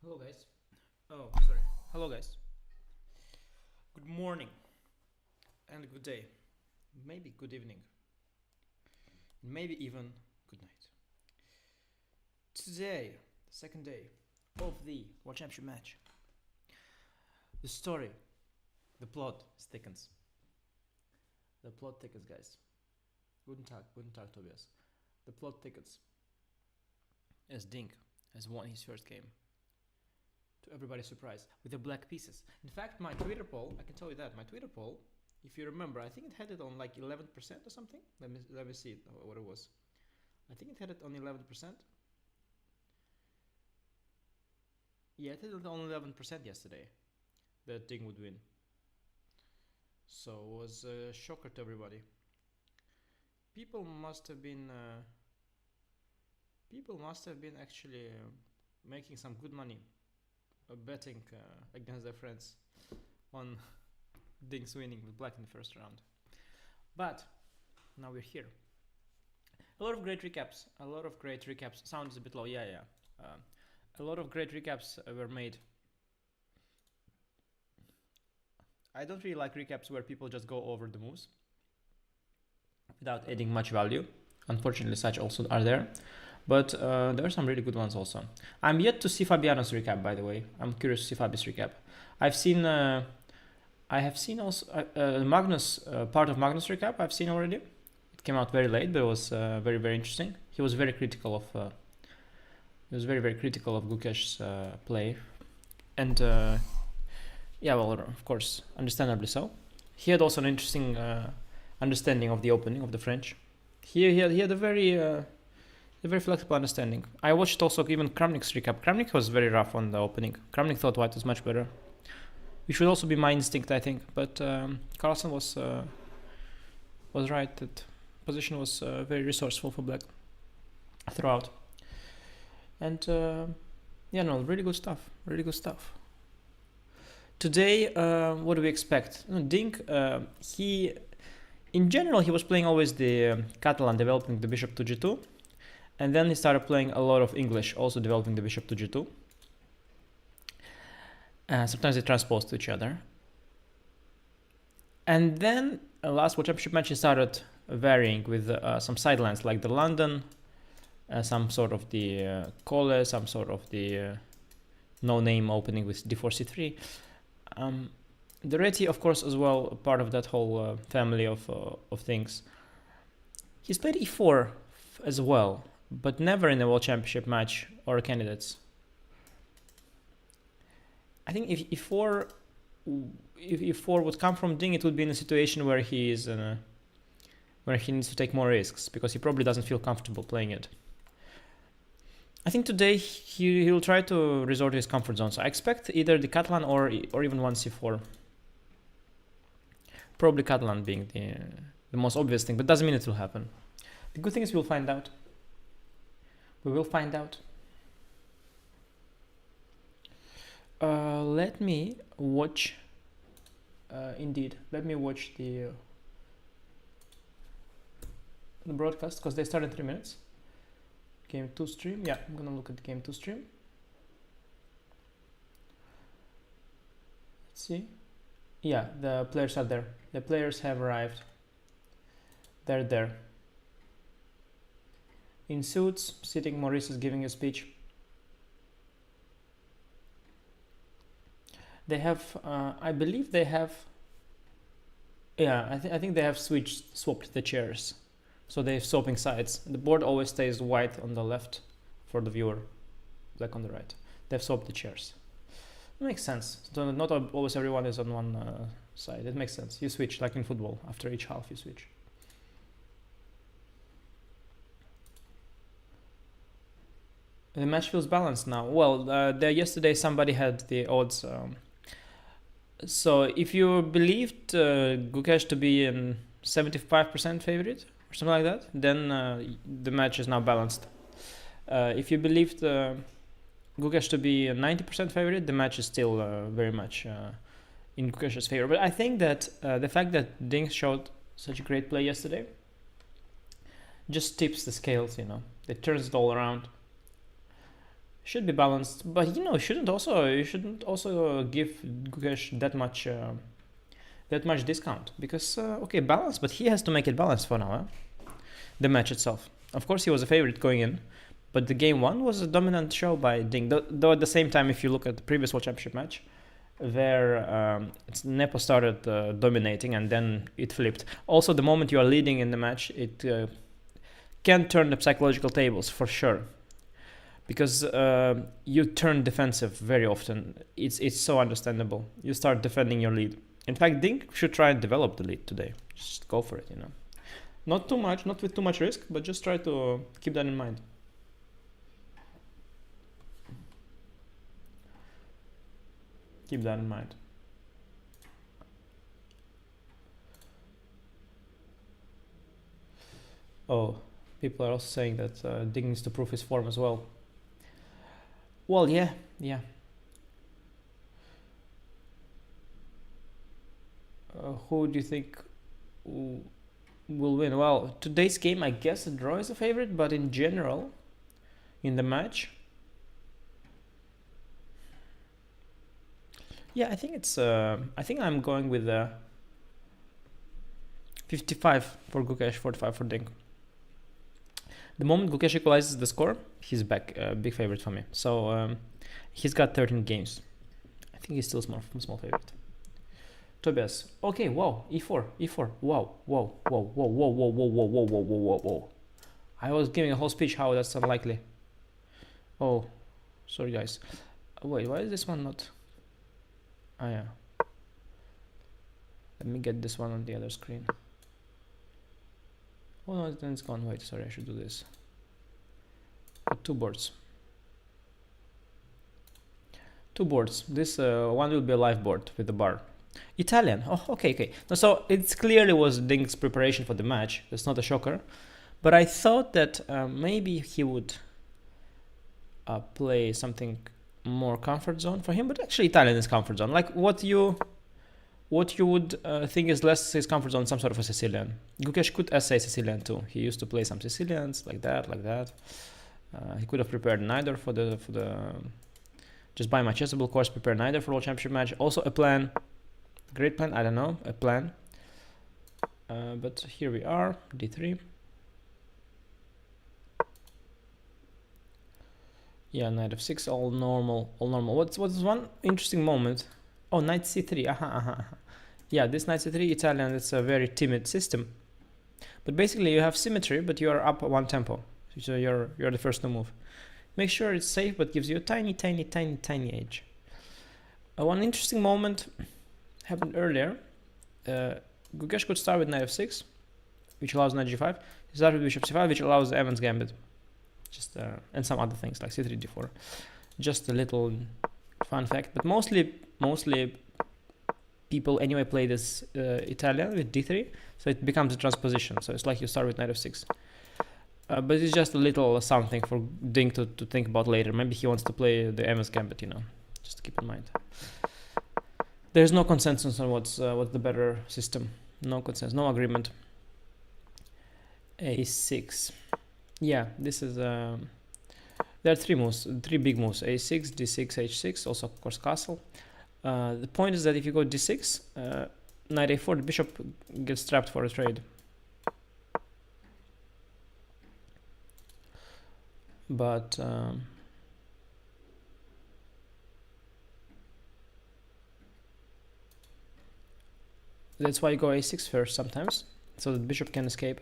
Hello guys. Oh, sorry. Hello guys. Good morning and good day. Maybe good evening. Maybe even good night. Today, the second day of the World Championship match. The story, the plot thickens. The plot thickens, guys. Guten Tag, Tobias. The plot thickens as Ding has won his first game. To everybody's surprise, with the black pieces. In fact, my Twitter poll, I can tell you that, my Twitter poll, if you remember, I think it had it on like 11% or something. Let me see what it was. I think it had it on 11%. Yeah, it had it on 11% yesterday that Ding would win. So it was a shocker to everybody. People must have been actually making some good money betting against their friends on Ding's winning with black in the first round. But now we're here. A lot of great recaps. Sound is a bit low. Yeah. A lot of great recaps were made. I don't really like recaps where people just go over the moves without adding much value. Unfortunately, such also are there. But there are some really good ones also. I'm yet to see Fabiano's recap, by the way. I'm curious to see Fabi's recap. I have seen also Magnus, part of Magnus' recap I've seen already. It came out very late, but it was very, very interesting. He was very critical of Gukesh's play. And yeah, well, of course, understandably so. He had also an interesting understanding of the opening of the French. He had a very flexible understanding. I watched also even Kramnik's recap. Kramnik was very rough on the opening. Kramnik thought white was much better. Which should also be my instinct, I think. But Carlsen was right that position was very resourceful for black throughout. And yeah, no, really good stuff. Really good stuff. Today, what do we expect? Ding, in general, he was playing always the Catalan, developing the bishop to g2. And then he started playing a lot of English, also developing the bishop to g2. Sometimes they transpose to each other. And then last World Championship match he started varying with some sidelines like the London, some sort of the Cole, some sort of the no-name opening with d4 c3. The Reti, of course, as well, part of that whole family of things. He's played e4 as well, but never in a World Championship match or candidates. I think if e4 would come from Ding, it would be in a situation where he is where he needs to take more risks because he probably doesn't feel comfortable playing it. I think today he will try to resort to his comfort zone. So I expect either the Catalan or even 1c4. Probably Catalan being the most obvious thing, but doesn't mean it will happen. The good thing is we'll find out. We will find out. Let me watch. Indeed, let me watch the broadcast because they start in 3 minutes. Game 2 stream. Yeah, I'm gonna look at the game 2 stream. Let's see. Yeah, the players are there. The players have arrived. They're there. In suits, sitting, Maurice is giving a speech. They have, I believe they have, yeah, I think they have swapped the chairs. So they're swapping sides. The board always stays white on the left for the viewer, black on the right. They've swapped the chairs. It makes sense. So not always everyone is on one side. It makes sense. You switch, like in football. After each half, you switch. The match feels balanced now. Well, yesterday somebody had the odds. So if you believed Gukesh to be a 75% favorite or something like that, then the match is now balanced. If you believed Gukesh to be a 90% favorite, the match is still very much in Gukesh's favor. But I think that the fact that Ding showed such a great play yesterday just tips the scales, you know. It turns it all around. Should be balanced, but you shouldn't also give Gukesh that much discount, because okay, balance, but he has to make it balanced for now. The match itself, of course, he was a favorite going in, but the game one was a dominant show by Ding. Though at the same time, if you look at the previous World Championship match, there Nepo started dominating and then it flipped. Also, the moment you are leading in the match, it can turn the psychological tables for sure, because you turn defensive very often. It's so understandable. You start defending your lead. In fact, Ding should try and develop the lead today. Just go for it, Not too much, not with too much risk, but just try to keep that in mind. Keep that in mind. Oh, people are also saying that Ding needs to prove his form as well. Well, yeah. Who do you think will win? Well, today's game, I guess a draw is a favorite, but in general, in the match, yeah, I think it's. I think I'm going with 55 for Gukesh, 45 for Ding. The moment Gukesh equalizes the score, he's back. Big favorite for me. So he's got 13 games. I think he's still small favorite. Tobias. Okay, wow. E4. Whoa. I was giving a whole speech how that's unlikely. Oh, sorry guys. Wait, why is this one not? Oh yeah. Let me get this one on the other screen. Oh no, then it's gone. Wait, sorry, I should do this. Put two boards. This one will be a live board with the bar. Italian. Oh, okay. So it clearly was Ding's preparation for the match. That's not a shocker. But I thought that maybe he would play something more comfort zone for him. But actually, Italian is comfort zone. Like what you would think is less his comfort zone, some sort of a Sicilian. Gukesh could essay Sicilian too. He used to play some Sicilians like that. He could have prepared neither for the just by my chessable course, prepare neither for World Championship match. Also a plan. Great plan, I don't know, a plan. But here we are, d3. Yeah, knight f6, all normal. What's one interesting moment? Oh, knight c3, Yeah, this knight c3 Italian, it's a very timid system. But basically you have symmetry, but you are up one tempo. So you're the first to move. Make sure it's safe, but gives you a tiny edge. One interesting moment happened earlier. Gukesh could start with knight f6, which allows knight g5. He started with bishop c5, which allows the Evans gambit. Just and some other things like c3, d4. Just a little fun fact, but mostly people anyway play this Italian with d3, so it becomes a transposition. So it's like you start with knight f6. But it's just a little something for Ding to think about later. Maybe he wants to play the Evans gambit, just to keep in mind. There's no consensus on what's the better system. No consensus, no agreement. a6. Yeah, this is there are three big moves: a6, d6, h6. Also, of course, castle. The point is that if you go d6, knight a4, the bishop gets trapped for a trade. But that's why you go a6 first sometimes, so the bishop can escape.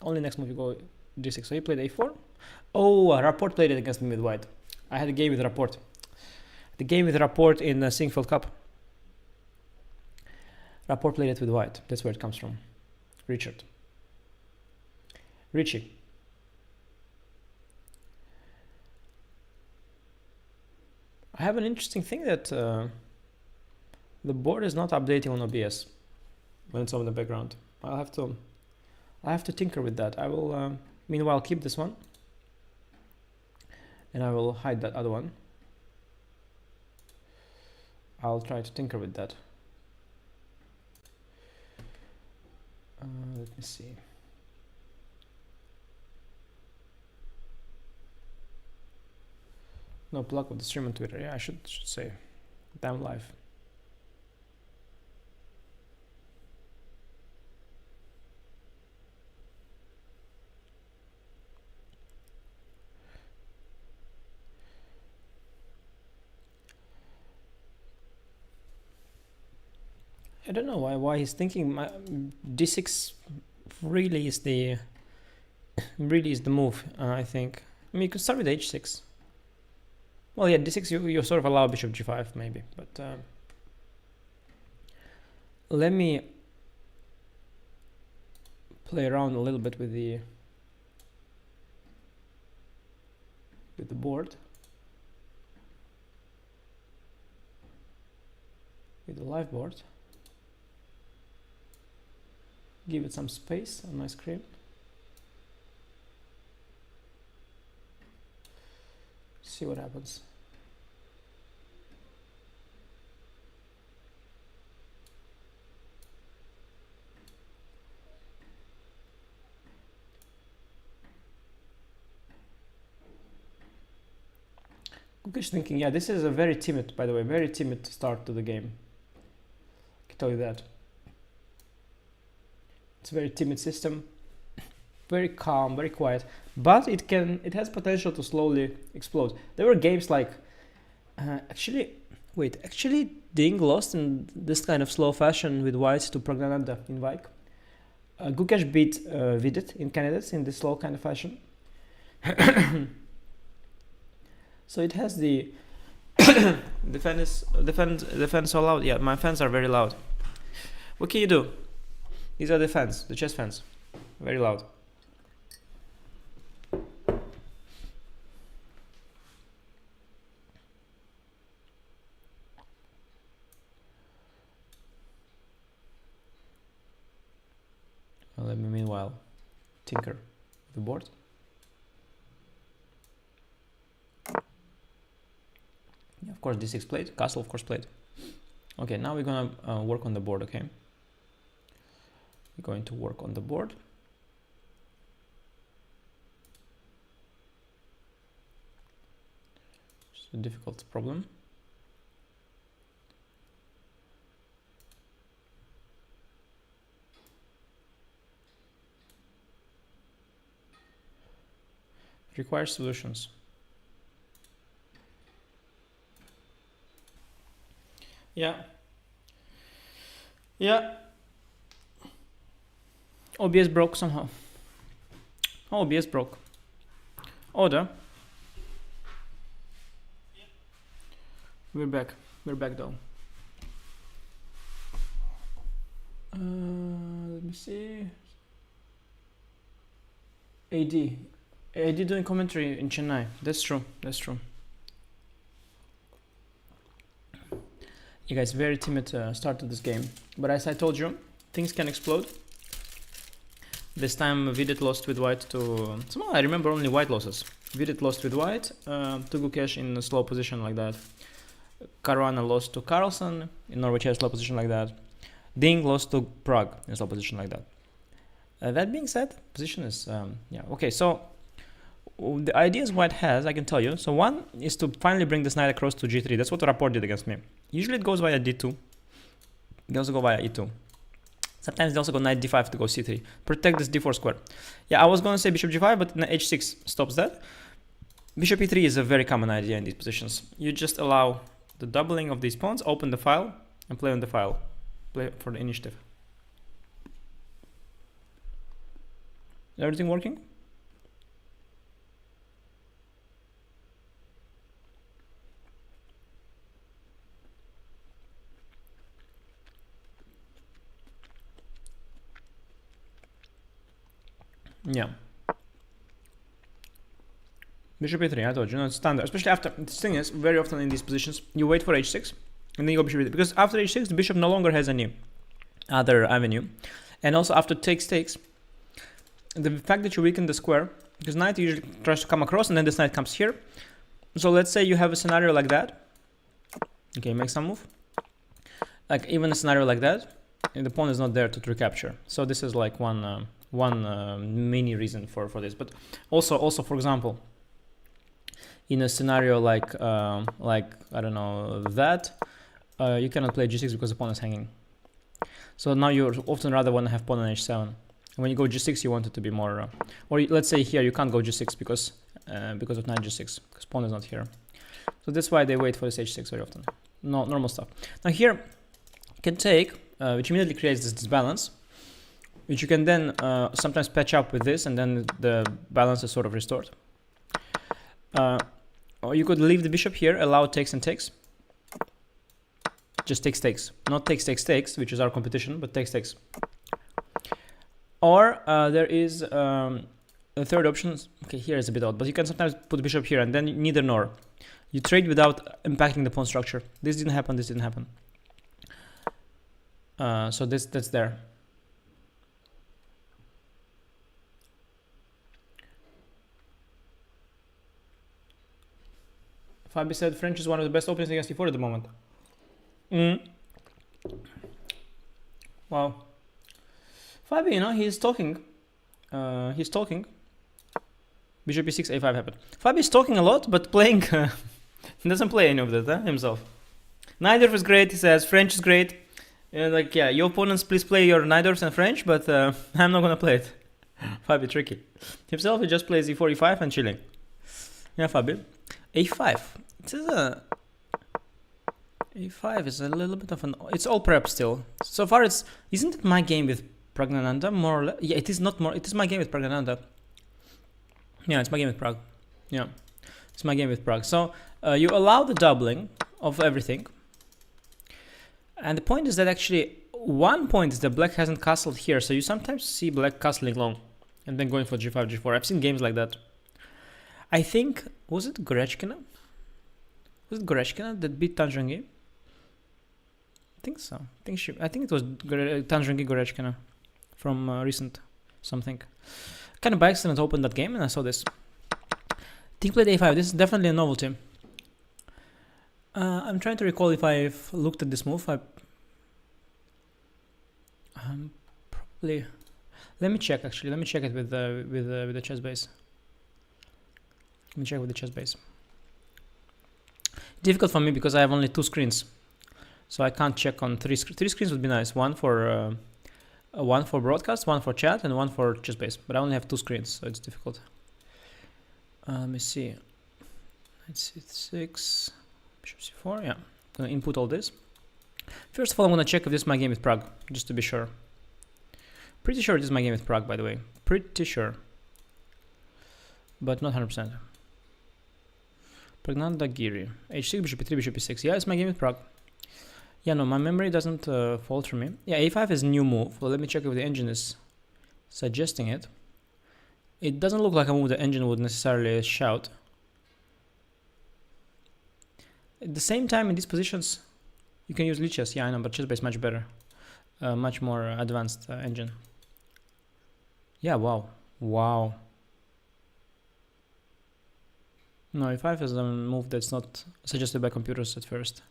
Only next move you go d6. So he played a4. Oh, Rapport played it against me with white. I had a game with Rapport. The game with Rapport in the Singfield Cup. Rapport played it with white. That's where it comes from. Richie. I have an interesting thing that the board is not updating on OBS when it's on the background. I have to tinker with that. I will meanwhile keep this one, and I will hide that other one. I'll try to tinker with that. Let me see. No plug of the stream on Twitter. Yeah, I should say. Damn live. I don't know why he's thinking d6 really is the move. I think. I mean, you could start with h6. Well, yeah, d6 you sort of allow bishop g5 maybe, but let me play around a little bit with the board, with the live board. Give it some space on my screen. See what happens. Gukesh thinking, yeah, this is a very timid, by the way, very timid start to the game. I can tell you that. It's a very timid system, very calm, very quiet, but it has potential to slowly explode. There were games like, actually Ding lost in this kind of slow fashion with white to Pragnananda in Vike. Gukesh beat Vidit in candidates in this slow kind of fashion. So it has the defense so loud. Yeah, my fans are very loud. What can you do? These are the fans, the chess fans, very loud. Well, let me meanwhile tinker with the board. Yeah, of course, d6 played, castle of course played. Okay, now we're gonna work on the board, okay? We're going to work on the board. It's a difficult problem. It requires solutions. Yeah. OBS broke somehow. OBS broke. Order. We're back though. Let me see. AD doing commentary in Chennai. That's true. You guys, very timid start to this game, but as I told you, things can explode. This time Vidit lost with white to somehow I remember only white losses. Vidit lost with white to Gukesh in a slow position like that. Caruana lost to Carlson in Norway chess slow position like that. Ding lost to Prague in slow position like that. That being said, position is yeah, okay. So the ideas white has, I can tell you. So one is to finally bring this knight across to g3. That's what the rapport did against me. Usually it goes via d2. They also go via e2. Sometimes they also go knight d5 to go c3. Protect this d4 square. Yeah, I was going to say bishop g5, but h6 stops that. Bishop e3 is a very common idea in these positions. You just allow the doubling of these pawns, open the file, and play on the file. Play for the initiative. Everything working? Yeah. Bishop e3, I told you, it's standard. Especially after, the thing is, very often in these positions, you wait for h6, and then you go bishop e3. Because after h6, the bishop no longer has any other avenue. And also after takes, the fact that you weaken the square, because knight usually tries to come across, and then this knight comes here. So let's say you have a scenario like that. Okay, make some move. Like even a scenario like that, and the pawn is not there to recapture. So this is like one mini reason for this. But also for example, in a scenario like I don't know that, you cannot play g6 because the pawn is hanging. So now you often rather want to have pawn on h7. And when you go g6, you want it to be more, or let's say here you can't go g6 because of knight g6, because pawn is not here. So that's why they wait for this h6 very often. No, normal stuff. Now here you can take, which immediately creates this disbalance, which you can then sometimes patch up with this, and then the balance is sort of restored. Or you could leave the bishop here, allow takes and takes. Just takes, not takes, which is our competition, but takes. Or there is a third option. Okay, here is a bit odd, but you can sometimes put bishop here and then neither nor. You trade without impacting the pawn structure. This didn't happen, this didn't happen. So that's there. Fabi said French is one of the best openings against e4 at the moment. Wow. Fabi, you know, he's talking. Bishop e6, a5 happened. Fabi is talking a lot, but playing he doesn't play any of that himself. Najdorf is great, he says. French is great. Like, yeah, your opponents, please play your Najdorfs and French, but I'm not gonna play it. Fabi, tricky. Himself, he just plays e4, e5 and chilling. Yeah, Fabi. a5. This is a5 is a little bit of an. It's all prep still. So far, isn't it my game with Pragnananda more or less? Yeah, it is not more. It is my game with Pragnananda. Yeah, it's my game with Prague. Yeah, it's my game with Prague. So you allow the doubling of everything, and the point is that actually one point is that black hasn't castled here. So you sometimes see black castling long, and then going for g5, g4. I've seen games like that. I think was it Gorechkina? Was it Gorechkina that beat Tanjungi? I think so. I think it was Tanjungi Gorechkina from recent something. Kind of by accident opened that game and I saw this. Ting played a5. This is definitely a novelty. I'm trying to recall if I've looked at this move. Probably. Let me check actually. Let me check it with the chess base. Let me check with the chess base. Difficult for me because I have only 2 screens, so I can't check on 3 screens. 3 screens would be nice. One for broadcast, one for chat, and one for chess base. But I only have 2 screens, so it's difficult. Let me see. Let's see, 6, bishop c4. Yeah, I'm gonna input all this. First of all, I'm gonna check if this is my game with Prague, just to be sure. Pretty sure this is my game with Prague, by the way. Pretty sure, but not 100%. Pragnanda Giri. h6, bishop e3, bishop e6. Yeah, it's my game with Prague. Yeah, no, my memory doesn't falter me. Yeah, a5 is a new move. Well, let me check if the engine is suggesting it. It doesn't look like a move the engine would necessarily shout. At the same time, in these positions, you can use Lichess. Yeah, I know, but chess base much better. Much more advanced engine. Yeah, wow. Wow. No, e5 is a move that's not suggested by computers at first.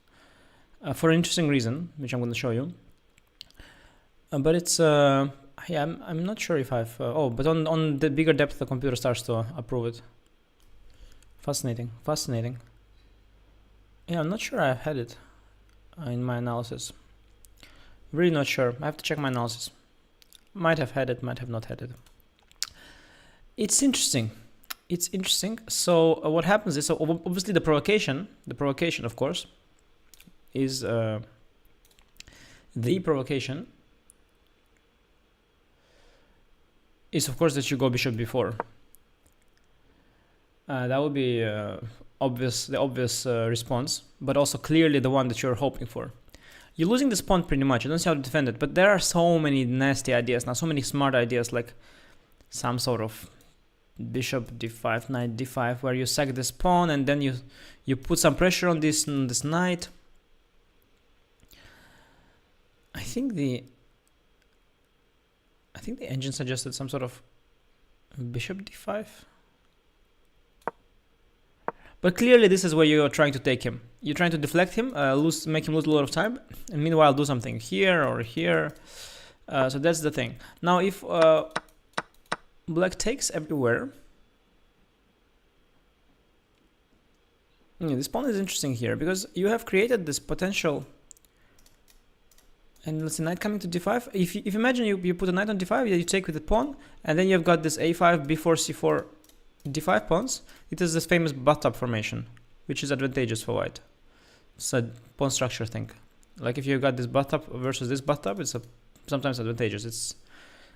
For an interesting reason, which I'm going to show you. But it's, yeah, I'm not sure if I've, but on the bigger depth, the computer starts to approve it. Fascinating, fascinating. Yeah, I'm not sure I've had it in my analysis. Really not sure. I have to check my analysis. Might have had it, might have not had it. It's interesting. It's interesting. So what happens is, so obviously the provocation, of course, is the provocation is of course that you go bishop b4. That would be the obvious response, but also clearly the one that you're hoping for. You're losing this pawn pretty much. You don't see how to defend it, but there are so many nasty ideas now, so many smart ideas, like some sort of bishop d5, knight d5, where you sack this pawn and then you put some pressure on this knight. I think the engine suggested some sort of bishop d5. But clearly this is where you're trying to take him. You're trying to deflect him, make him lose a lot of time, and meanwhile do something here or here. So that's the thing. Now if black takes everywhere, This pawn is interesting here because you have created this potential. And let's say knight coming to d5. If you imagine you put a knight on d5, you take with the pawn, and then you've got this a5, b4, c4, d5 pawns. It is this famous bathtub formation, which is advantageous for white. It's a pawn structure thing. Like if you've got this bathtub versus this bathtub, it's sometimes advantageous. It's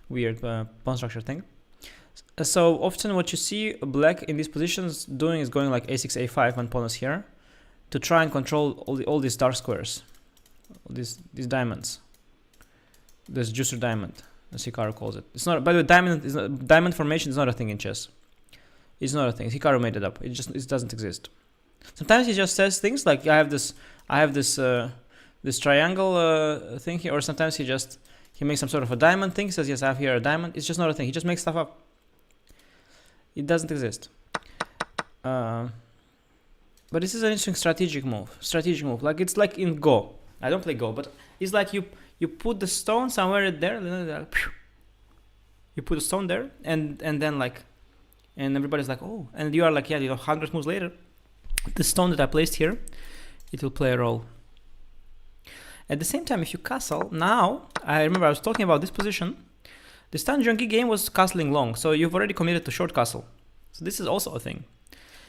weird pawn structure thing. So often what you see black in these positions doing is going like a6, a5 when pawn is here, to try and control all these dark squares, all these diamonds. This juicer diamond, as Hikaru calls it. It's not. By the way, diamond formation is not a thing in chess. It's not a thing. Hikaru made it up. It doesn't exist. Sometimes he just says things like I have this triangle thing here, or sometimes he makes some sort of a diamond thing. Says yes, I have here a diamond. It's just not a thing. He just makes stuff up. It doesn't exist. But this is an interesting strategic move. Like it's like in Go. I don't play Go, but it's like you put the stone somewhere there. You put a stone there, and then like, and everybody's like, oh, and you are like, yeah, 100 moves later, the stone that I placed here, it will play a role. At the same time, if you castle, now, I remember I was talking about this position, the Stanjongi game was castling long, so you've already committed to short castle. So this is also a thing.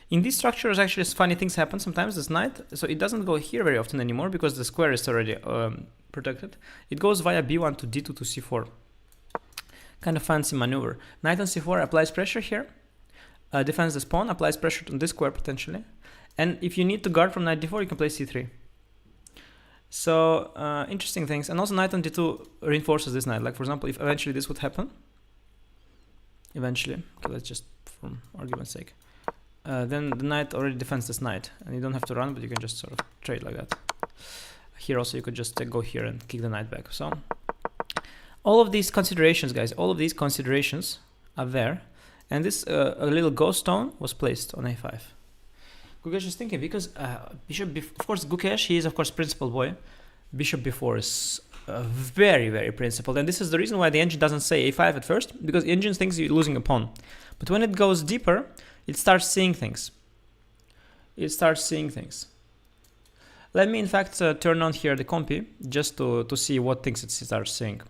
In these structures, actually, funny things happen sometimes, this knight, so it doesn't go here very often anymore because the square is already protected. It goes via b1 to d2 to c4. Kind of fancy maneuver. Knight on c4 applies pressure here, defends this pawn, applies pressure on this square potentially, and if you need to guard from knight d4, you can play c3. So interesting things, and also knight on d2 reinforces this knight. Like for example, if eventually this would happen, okay, let's just for argument's sake, then the knight already defends this knight, and you don't have to run, but you can just sort of trade like that. Here also you could just go here and kick the knight back. So all of these considerations, guys, all of these considerations are there, and this a little ghost stone was placed on a5. Gukesh is thinking because bishop, of course, Gukesh, he is of course principled boy. Bishop b4 is very, very principled, and this is the reason why the engine doesn't say a5 at first, because the engine thinks you're losing a pawn. But when it goes deeper, it starts seeing things. Let me in fact turn on here the compy just to see what things it starts seeing.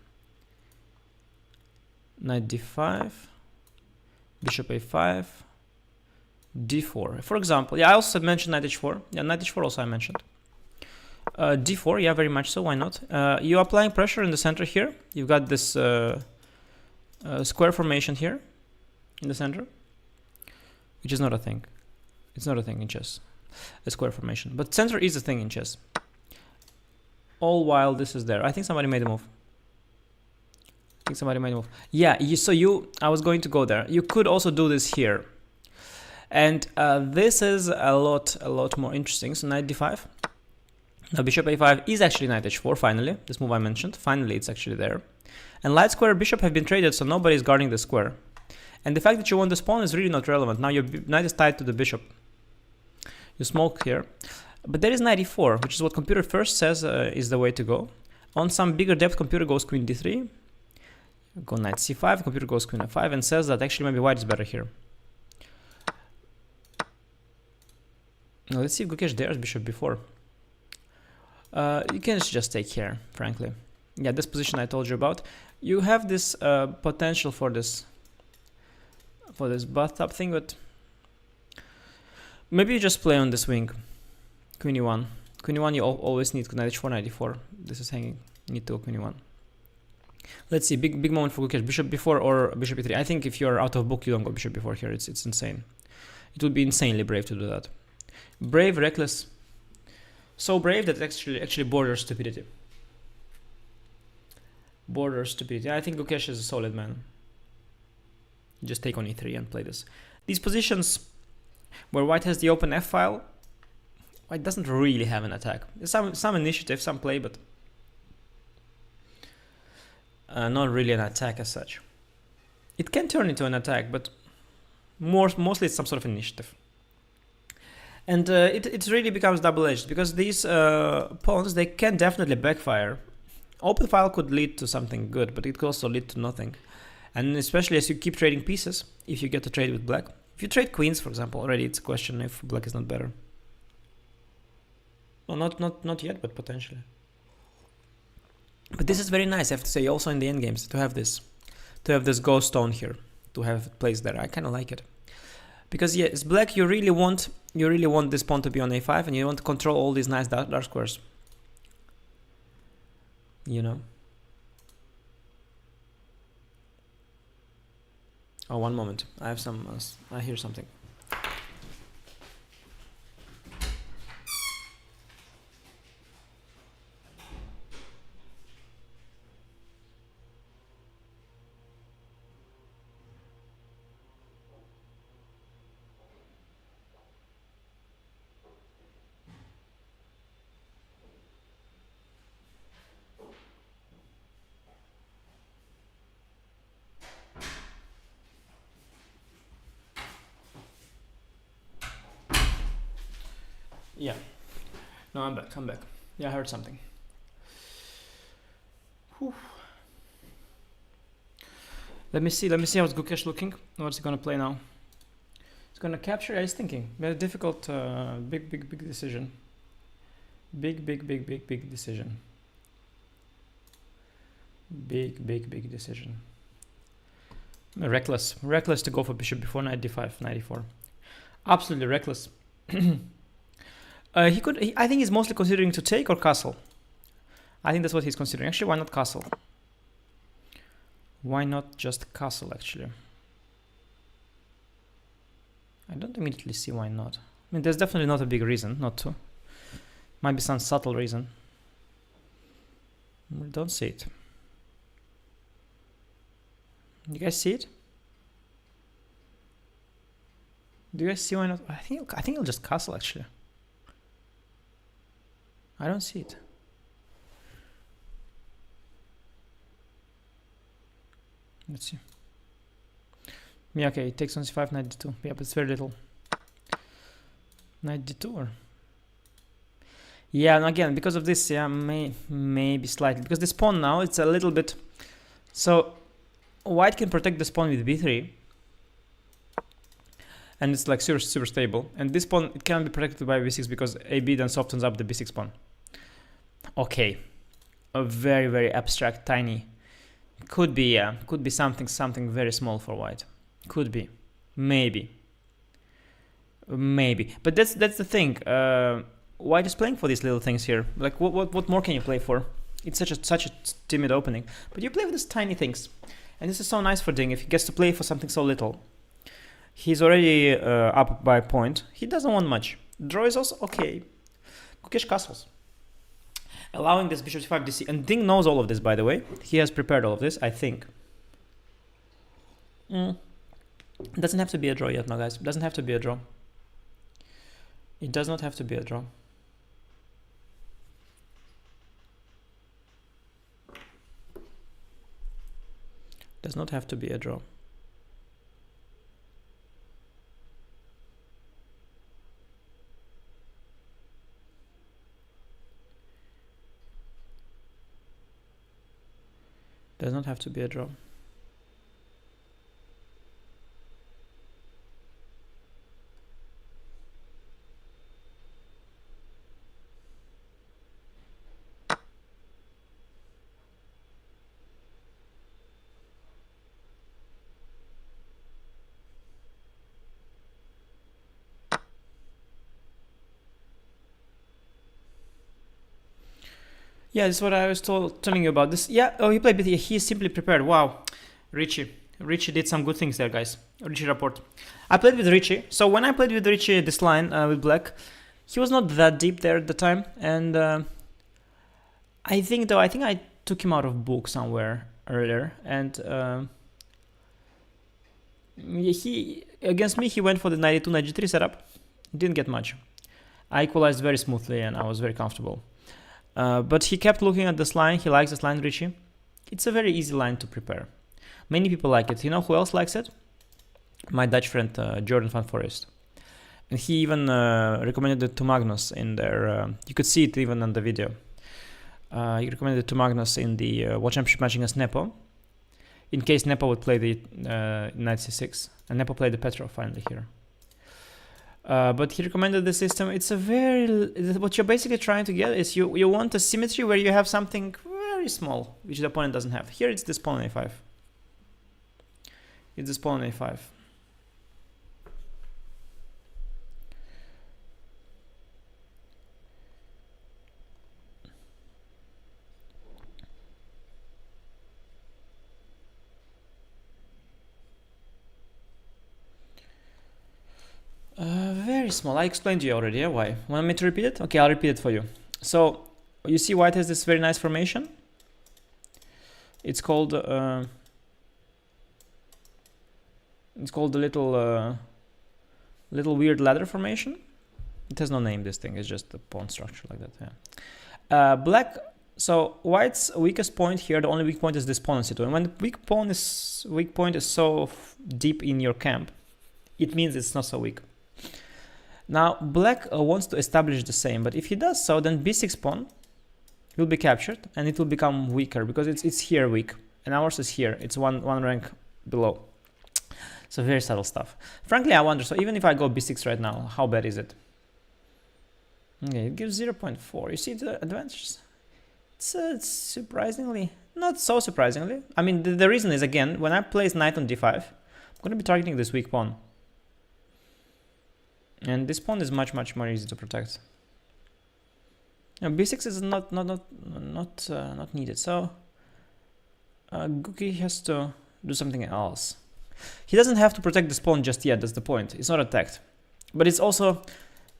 Knight d5, bishop a5, d4. For example, yeah, I also mentioned knight h4. Yeah, knight h4 also I mentioned. D4, yeah, very much so. Why not? You're applying pressure in the center here. You've got this square formation here in the center, which is not a thing. It's not a thing in chess, a square formation. But center is a thing in chess. All while this is there. I think somebody made a move. Yeah, I was going to go there. You could also do this here. And this is a lot more interesting. So knight d5. Now bishop a5 is actually knight h4, finally. This move I mentioned. Finally, it's actually there. And light square bishop have been traded, so nobody is guarding the square. And the fact that you want this pawn is really not relevant. Now your knight is tied to the bishop. You smoke here. But there is knight e4, which is what computer first says is the way to go. On some bigger depth, computer goes queen d3. Go knight c5, computer goes queen f5, and says that actually maybe white is better here. Now let's see if Gukesh dares bishop b4. You can just take here, frankly. Yeah, this position I told you about. You have this potential for this bathtub thing, but maybe you just play on this wing. Queen e1. Queen e1 you always need knight h4, knight e4. This is hanging. You need to go queen e1. Let's see, big moment for Gukesh. Bishop b4 or bishop e3. I think if you're out of book, you don't go bishop b4 here. It's insane. It would be insanely brave to do that. Brave, reckless. So brave that it actually borders stupidity. I think Gukesh is a solid man. Just take on e3 and play this. These positions where white has the open f file, white doesn't really have an attack. There's some initiative, some play, but not really an attack as such. It can turn into an attack, but mostly it's some sort of initiative. And it really becomes double-edged, because these pawns, they can definitely backfire. Open file could lead to something good, but it could also lead to nothing. And especially as you keep trading pieces, if you get to trade with black. If you trade queens, for example, already it's a question if black is not better. Well, not yet, but potentially. But this is very nice, I have to say, also in the end games, to have this ghost stone here, to have it placed there. I kind of like it. Because yes, black, you really want this pawn to be on a5, and you want to control all these nice dark squares. You know. Oh, one moment. I have some. I hear something. Yeah. No, I'm back. Yeah, I heard something. Whew. Let me see how's Gukesh looking. What's he gonna play now? He's gonna capture. Yeah, he's thinking. Very difficult, big decision. Big decision. Big decision. Reckless to go for bishop before knight d5, knight d4. Absolutely reckless. I think he's mostly considering to take or castle. I think that's what he's considering. Actually, why not castle? Why not just castle, actually? I don't immediately see why not. I mean, there's definitely not a big reason not to. Might be some subtle reason. I don't see it. You guys see it? Do you guys see why not? I think he'll just castle, actually. I don't see it. Let's see. Yeah, okay, it takes on c5, knight d2. Yeah, but it's very little. Knight d2 or? Yeah, and again, because of this, yeah, maybe slightly. Because this pawn now, it's a little bit... So, white can protect this pawn with b3. And it's like super stable. And this pawn, it cannot be protected by b6 because ab then softens up the b6 pawn. Okay. A very abstract, tiny... Could be, yeah. Could be something very small for white. Could be. Maybe. But that's the thing. White is playing for these little things here. Like, what more can you play for? It's such a timid opening. But you play with these tiny things. And this is so nice for Ding if he gets to play for something so little. He's already up by a point. He doesn't want much. Draw is also okay. Gukesh castles. Allowing this bishop c5 dc. And Ding knows all of this, by the way. He has prepared all of this, I think. It doesn't have to be a draw yet, no, guys. It doesn't have to be a draw. It does not have to be a draw. Does not have to be a draw. Does not have to be a draw. Yeah, this is what I was telling you about this. Yeah, oh, he played BT. He simply prepared. Wow, Richie did some good things there, guys. Richie report. I played with Richie. So when I played with Richie this line with black, he was not that deep there at the time, and I think I took him out of book somewhere earlier, and he against me he went for the 92 93 setup. Didn't get much. I equalized very smoothly, and I was very comfortable. But he kept looking at this line. He likes this line, Richie. It's a very easy line to prepare. Many people like it. You know who else likes it? My Dutch friend Jordan van Forest. And he even recommended it to Magnus in their... you could see it even on the video. He recommended it to Magnus in the World Championship match against Nepo. In case Nepo would play the knight c6. And Nepo played the Petrov finally here. But he recommended the system. It's a what you're basically trying to get is you want a symmetry where you have something very small, which the opponent doesn't have. Here it's this pawn on a5. It's this pawn on a5. Very small. I explained to you already. Yeah, why? Want me to repeat it? Okay, I'll repeat it for you. So you see, white has this very nice formation. It's called the little weird ladder formation. It has no name. This thing is just a pawn structure like that. Yeah. Black. So white's weakest point here. The only weak point is this pawn on c2. And when the weak point is so deep in your camp, it means it's not so weak. Now black wants to establish the same, but if he does so, then b6 pawn will be captured and it will become weaker because it's here weak and ours is here. It's one rank below. So very subtle stuff. Frankly, I wonder. So even if I go b6 right now, how bad is it? Okay, it gives 0.4. You see the advantages? It's surprisingly, not so surprisingly. I mean, the reason is, again, when I place knight on d5, I'm going to be targeting this weak pawn. And this pawn is much more easy to protect. Now, b6 is not needed. So Gukesh has to do something else. He doesn't have to protect this pawn just yet. That's the point. It's not attacked, but it's also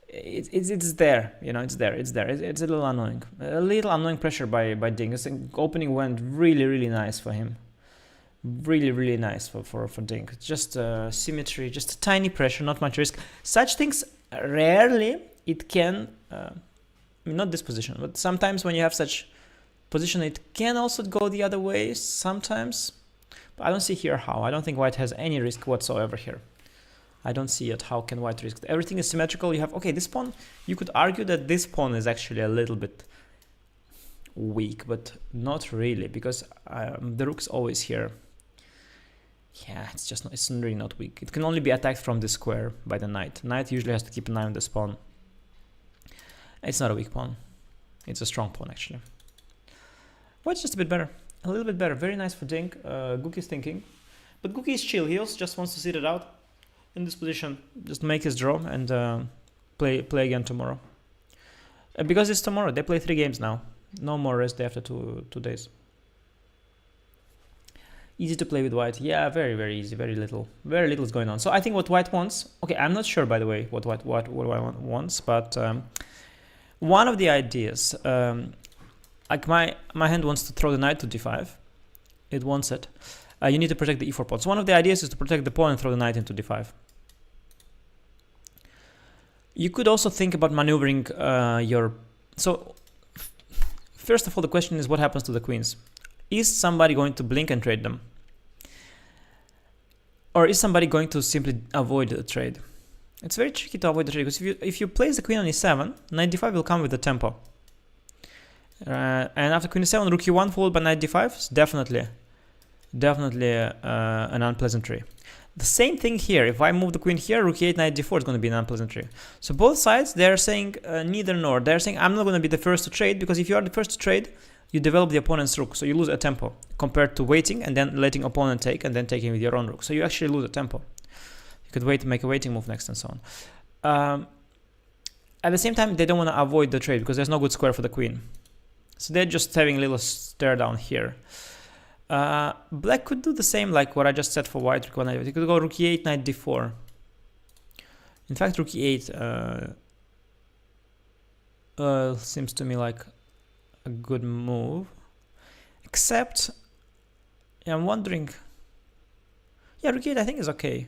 it's there. You know, it's there. It's a little annoying. A little annoying pressure by Ding. This opening went really nice for him. Really nice for Ding. Just symmetry, just a tiny pressure, not much risk. Such things rarely it can. Not this position, but sometimes when you have such position, it can also go the other way sometimes. But I don't see here how. I don't think white has any risk whatsoever here. I don't see it. How can white risk? Everything is symmetrical. You have, okay, this pawn, you could argue that this pawn is actually a little bit weak, but not really, because the rook's always here. Yeah, it's just not, it's really not weak. It can only be attacked from this square by the knight. Knight usually has to keep an eye on this pawn. It's not a weak pawn. It's a strong pawn, actually. White's just a bit better. A little bit better. Very nice for Ding. Gukesh is thinking. But Gukesh is chill. He also just wants to sit it out in this position. Just make his draw and play again tomorrow. Because it's tomorrow. They play 3 games now. No more rest day after two days. Easy to play with white. Yeah, very easy. Very little is going on. So I think what white wants. Okay, I'm not sure, by the way, what white wants, but one of the ideas, like my hand wants to throw the knight to d5. It wants it. You need to protect the e4 pawn. So one of the ideas is to protect the pawn and throw the knight into d5. You could also think about maneuvering your. So first of all, the question is what happens to the queens. Is somebody going to blink and trade them? Or is somebody going to simply avoid the trade? It's very tricky to avoid the trade, because if you place the queen on e7, knight d5 will come with the tempo. And after queen e7, rook e1 followed by knight d5 is definitely an unpleasantry. The same thing here. If I move the queen here, rook e8, knight d4 is going to be an unpleasantry. So both sides, they're saying neither nor. They're saying I'm not going to be the first to trade, because if you are the first to trade, you develop the opponent's rook, so you lose a tempo compared to waiting and then letting opponent take and then taking with your own rook. So you actually lose a tempo. You could wait to make a waiting move next and so on. At the same time, they don't want to avoid the trade because there's no good square for the queen. So they're just having a little stare down here. Black could do the same like what I just said for white. He could go rook e8, knight d4. In fact, rook e8 seems to me like a good move, except I'm wondering. Yeah, rook e8 I think is okay.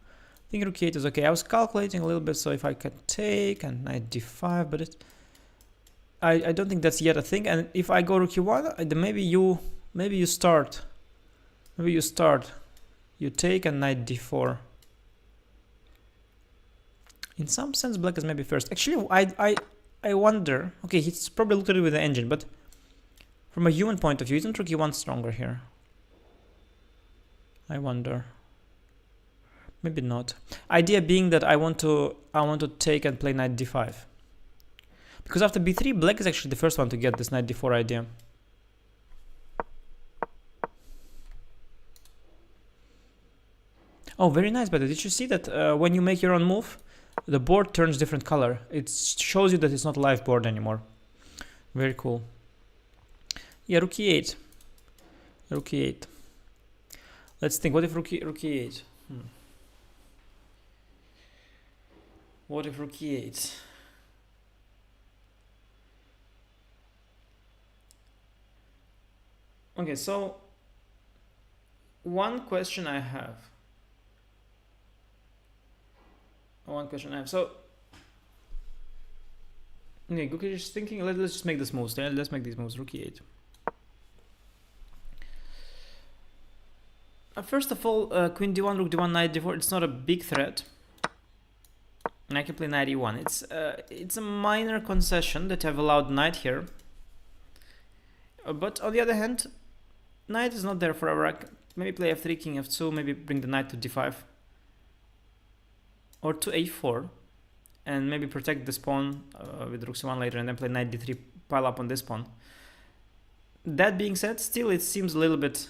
I think rook e8 is okay. I was calculating a little bit, so if I could take and knight d5, but I don't think that's yet a thing. And if I go rook e1, then maybe you start. You take and knight d4. In some sense, black is maybe first. Actually, I wonder. Okay, he's probably looked at it with the engine, but from a human point of view, isn't rook e1 stronger here? I wonder. Maybe not. Idea being that I want to take and play knight d5. Because after b3, black is actually the first one to get this knight d4 idea. Oh, very nice, but did you see that when you make your own move, the board turns different color? It shows you that it's not a live board anymore. Very cool. Yeah, rook e8. Rook e8. Let's think, what if rook e8? What if rook e8? Okay, so one question I have. So, okay, Gukesh is thinking, let's just make this moves. Let's make these moves. Rook e8. First of all, queen d1, rook d1, knight d4. It's not a big threat, and I can play knight e1. It's a minor concession that I've allowed knight here. But on the other hand, knight is not there forever. I can maybe play f3, king f2, maybe bring the knight to d5. Or to a4, and maybe protect this pawn with rook c1 later, and then play knight d3, pile up on this pawn. That being said, still it seems a little bit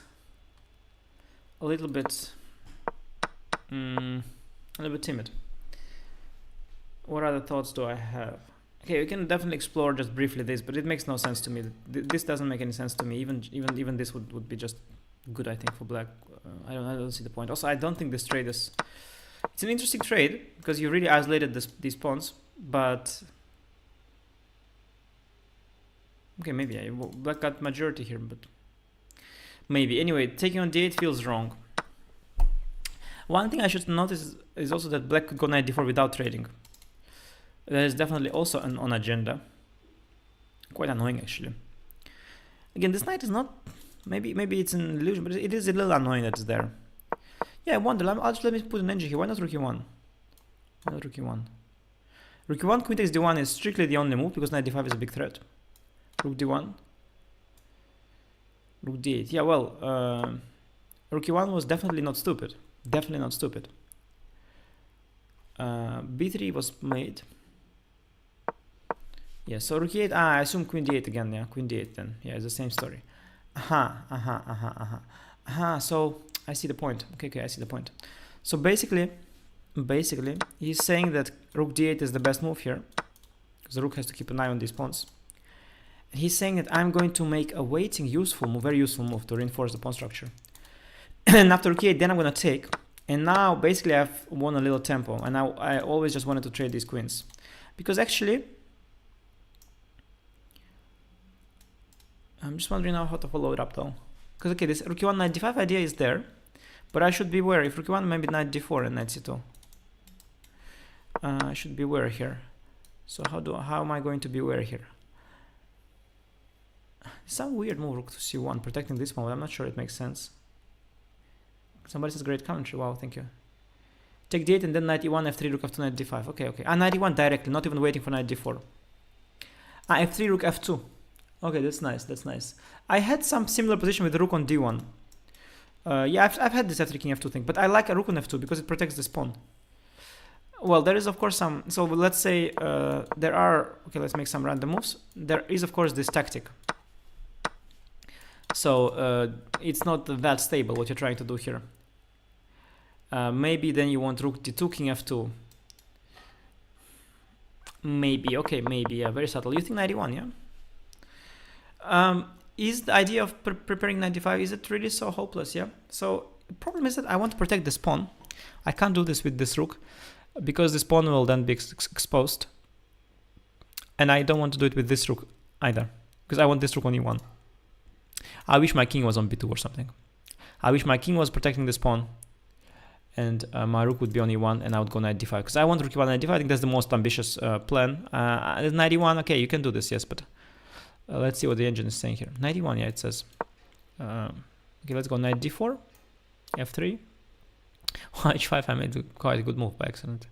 timid. What other thoughts do I have? Okay, we can definitely explore just briefly this, but it makes no sense to me. This doesn't make any sense to me. Even this would be just good, I think, for black. I don't see the point. Also, I don't think this trade is. It's an interesting trade because you really isolated these pawns, but okay, maybe black got majority here, but maybe. Anyway, taking on d8 feels wrong. One thing I should notice is also that black could go knight d4 without trading. That is definitely also on agenda. Quite annoying, actually. Again, this knight is not. Maybe it's an illusion, but it is a little annoying that it's there. Yeah, I wonder. Let me put an engine here. Why not rook e1? Why not rook e1? Rook e1, queen takes d1 is strictly the only move because knight d5 is a big threat. Rook d1. Rook d8. Yeah, well, rook e1 was definitely not stupid. Definitely not stupid. b3 was made. Yeah, so rook e8. I assume queen d8 again. Yeah, queen d8 then. Yeah, it's the same story. So I see the point. Okay, I see the point. So basically, he's saying that rook d8 is the best move here, because the rook has to keep an eye on these pawns. And he's saying that I'm going to make a waiting useful move, very useful move to reinforce the pawn structure. And after rook e8, then I'm going to take. And now, basically, I've won a little tempo. And now I always just wanted to trade these queens. Because actually, I'm just wondering now how to follow it up, though. Because, okay, this rook e1, knight d5 idea is there. But I should beware. If rook e1, maybe knight d4 and knight c2. I should beware here. So how am I going to beware here? Some weird move, rook to c1, protecting this one. I'm not sure it makes sense. Somebody says great commentary. Wow, thank you. Take d8 and then knight e1, f3, rook f2, knight d5. Okay. Knight e1 directly, not even waiting for knight d4. F3, rook f2. Okay, that's nice. I had some similar position with the rook on d1. Yeah, I've had this f3 king f2 thing, but I like a rook on f2 because it protects this pawn. Well, there is of course some. So let's say there are. Okay, let's make some random moves. There is of course this tactic. So it's not that stable what you're trying to do here. Maybe then you want rook d2, king f2. Maybe, okay, maybe, yeah, very subtle. You think knight e1, yeah? Is the idea of preparing knight d5, is it really so hopeless, yeah? So the problem is that I want to protect this pawn. I can't do this with this rook because this pawn will then be exposed. And I don't want to do it with this rook either because I want this rook on e1. I wish my king was on b2 or something. I wish my king was protecting this pawn and my rook would be on e1 and I would go knight d5 because I want rook e1, knight d5. I think that's the most ambitious plan. Knight e1, okay, you can do this, yes, but let's see what the engine is saying here. Knight e1, yeah, it says. Okay, let's go knight d4, f3. h5, I made quite a good move by accident.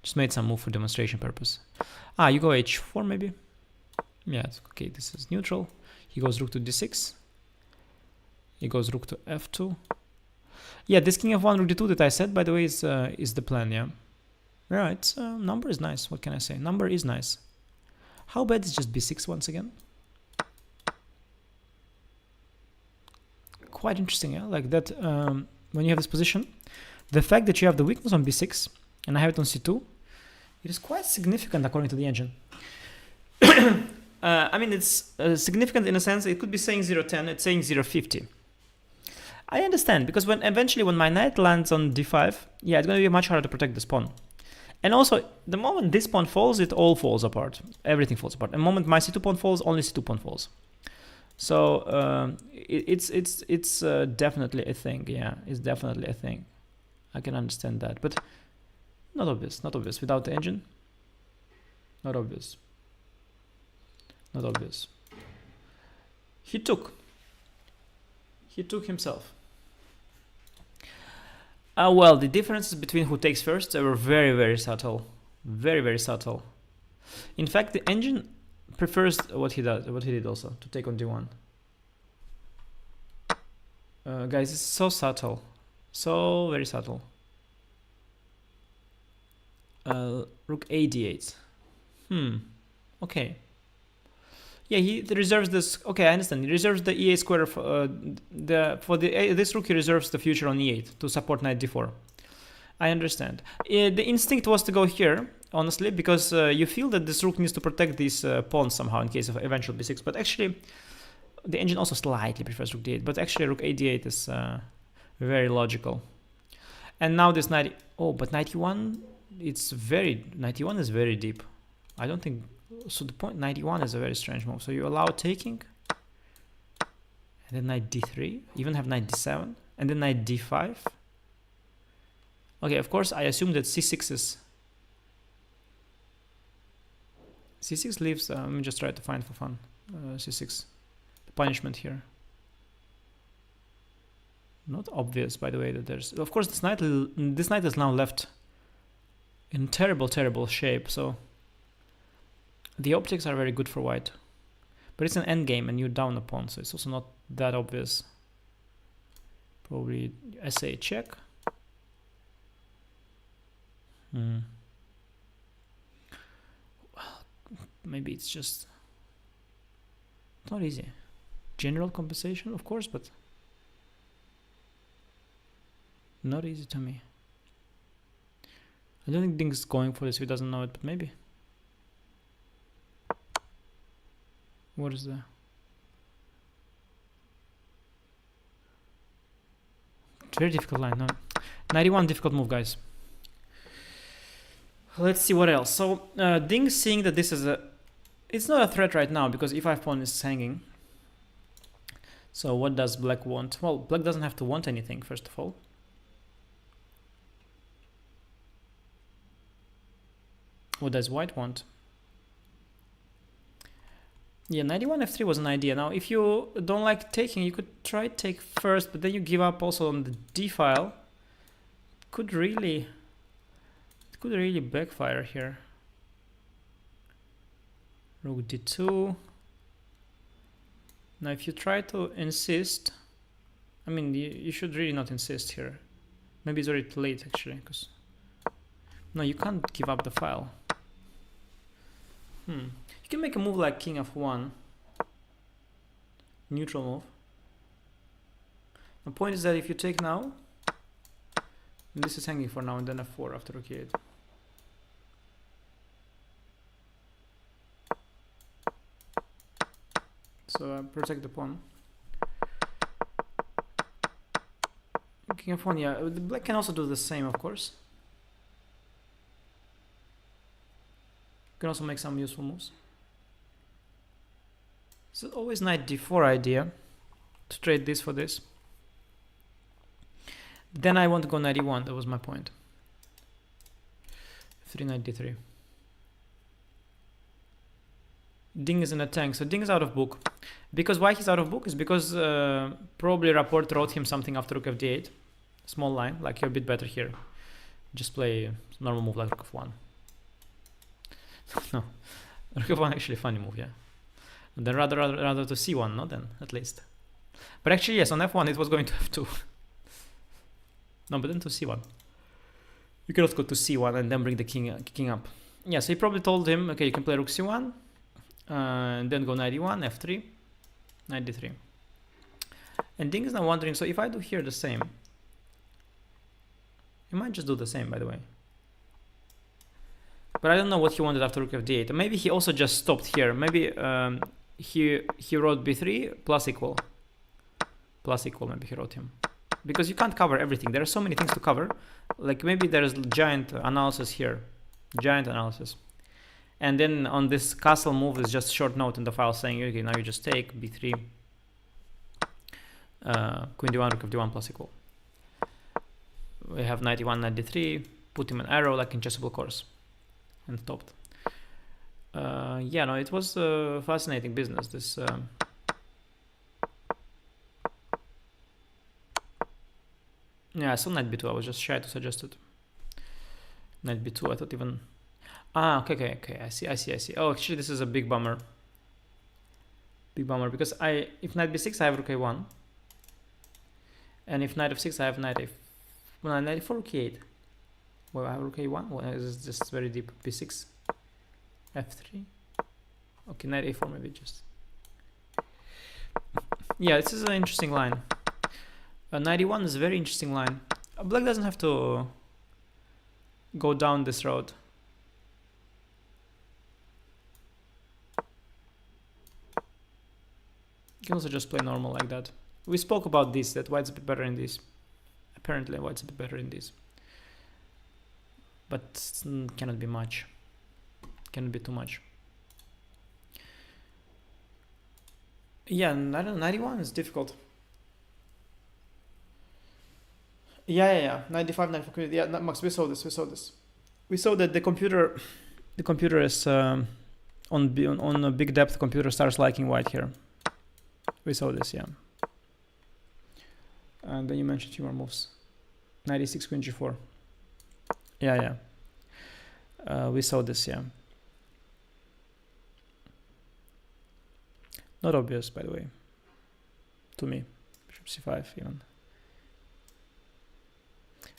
Just made some move for demonstration purpose. You go h4 maybe. Yeah, it's okay, this is neutral. He goes rook to d6. He goes rook to f2. Yeah, this king f1 rook d2 that I said, by the way, is the plan. Yeah. Yeah, it's number is nice. What can I say? Number is nice. How bad is just b6 once again? Quite interesting, yeah. Like that, when you have this position, the fact that you have the weakness on b6 and I have it on c2, it is quite significant according to the engine. I mean, it's significant in a sense. It could be saying 0.10. It's saying 0.50. I understand, because when eventually when my knight lands on d5, yeah, it's going to be much harder to protect this pawn. And also, the moment this pawn falls, it all falls apart. Everything falls apart. And the moment my c2 pawn falls, only c2 pawn falls. So it's definitely a thing. Yeah, it's definitely a thing. I can understand that, but not obvious. Not obvious without the engine. Not obvious. Not obvious. He took himself. Well, the differences between who takes first were very, very subtle. Very, very subtle. In fact, the engine prefers what he did also, to take on d1. Guys, it's so subtle. So very subtle. Rook a d8. Okay. Yeah, he reserves this. Okay, I understand. He reserves the e8 square for this rook. He reserves the future on e8 to support knight d4. I understand. The instinct was to go here, honestly, because you feel that this rook needs to protect these pawns somehow in case of eventual b6. But actually, the engine also slightly prefers rook d8. But actually, rook a d8 is very logical. And now this knight. Oh, but knight e1. Knight e1 is very deep. I don't think. So the point 91 is a very strange move. So you allow taking, and then knight d3, even have knight d7, and then knight d5. Okay, of course I assume that c6 is. C6 leaves. Let me just try to find for fun. C6, the punishment here. Not obvious, by the way, that there's. Of course, this knight is now left in terrible, terrible shape. So. The optics are very good for white, but it's an endgame and you're down a pawn, so it's also not that obvious. Probably SA check. Well, maybe it's just not easy. General compensation, of course, but not easy to me. I don't think Ding's going for this if he doesn't know it, but maybe. What is that? It's very difficult line. No, 91 difficult move, guys. Let's see what else. So Ding seeing that this is it's not a threat right now because e5 pawn is hanging. So what does black want? Well, black doesn't have to want anything, first of all. What does white want? Yeah, 91 f3 was an idea. Now, if you don't like taking, you could try take first, but then you give up also on the d file. It could really backfire here. Rook d2. Now, if you try to insist, I mean, you should really not insist here. Maybe it's already too late, actually, because no, you can't give up the file. You can make a move like king f1. Neutral move. The point is that if you take now, and this is hanging for now, and then f4 after rook e8. So protect the pawn. King f1, yeah. The black can also do the same, of course. Can also make some useful moves. So always knight d4 idea to trade this for this. Then I want to go knight e1. That was my point. 3 knight d3. Ding is in a tank, so Ding is out of book. Because why he's out of book is because probably Rapport wrote him something after rook fd8. Small line, like you're a bit better here. Just play normal move like rook f1. No, rook f1 actually a funny move, yeah. And then rather to c1, no? Then at least. But actually, yes, on f1 it was going to f2. No, but then to c1. You cannot go to c1 and then bring the king up. Yeah, so he probably told him, okay, you can play rook c1, and then go knight e1, f3, knight d3. And Ding is now wondering, so if I do here the same, he might just do the same, by the way. But I don't know what he wanted after rook f8. Maybe he also just stopped here. Maybe he wrote b3 plus equal. Plus equal, maybe he wrote him. Because you can't cover everything. There are so many things to cover. Like maybe there's giant analysis here. Giant analysis. And then on this castle move is just short note in the file saying, okay, now you just take b3, queen d1, rook f d1 plus equal. We have knight e1, knight d3, put him an arrow like in chessable course, and stopped. Yeah, no, it was a fascinating business. This yeah, I saw knight b2. I was just shy to suggest it. Knight b2. I thought even. Ah, okay. I see. Oh, actually, this is a big bummer. Big bummer because if knight b6, I have rook a1, and if knight f6, I have knight a. Well, knight f4, rook e8. Well, I have rook a1. Well, this is just very deep. b6, f3. Okay, knight a4 maybe just. Yeah, this is an interesting line. Knight e1 is a very interesting line. Black doesn't have to go down this road. You can also just play normal like that. We spoke about this, that white's a bit better in this. Apparently white's a bit better in this. But cannot be much. Cannot be too much. Yeah, I don't know, 91 is difficult. Yeah. 95, 94. Yeah, Max, we saw this. We saw that the computer is on a big depth. The computer starts liking white here. We saw this, yeah. And then you mentioned a few more moves. 96, queen g4. Yeah. We saw this, yeah. Not obvious, by the way. To me, bishop c5 even.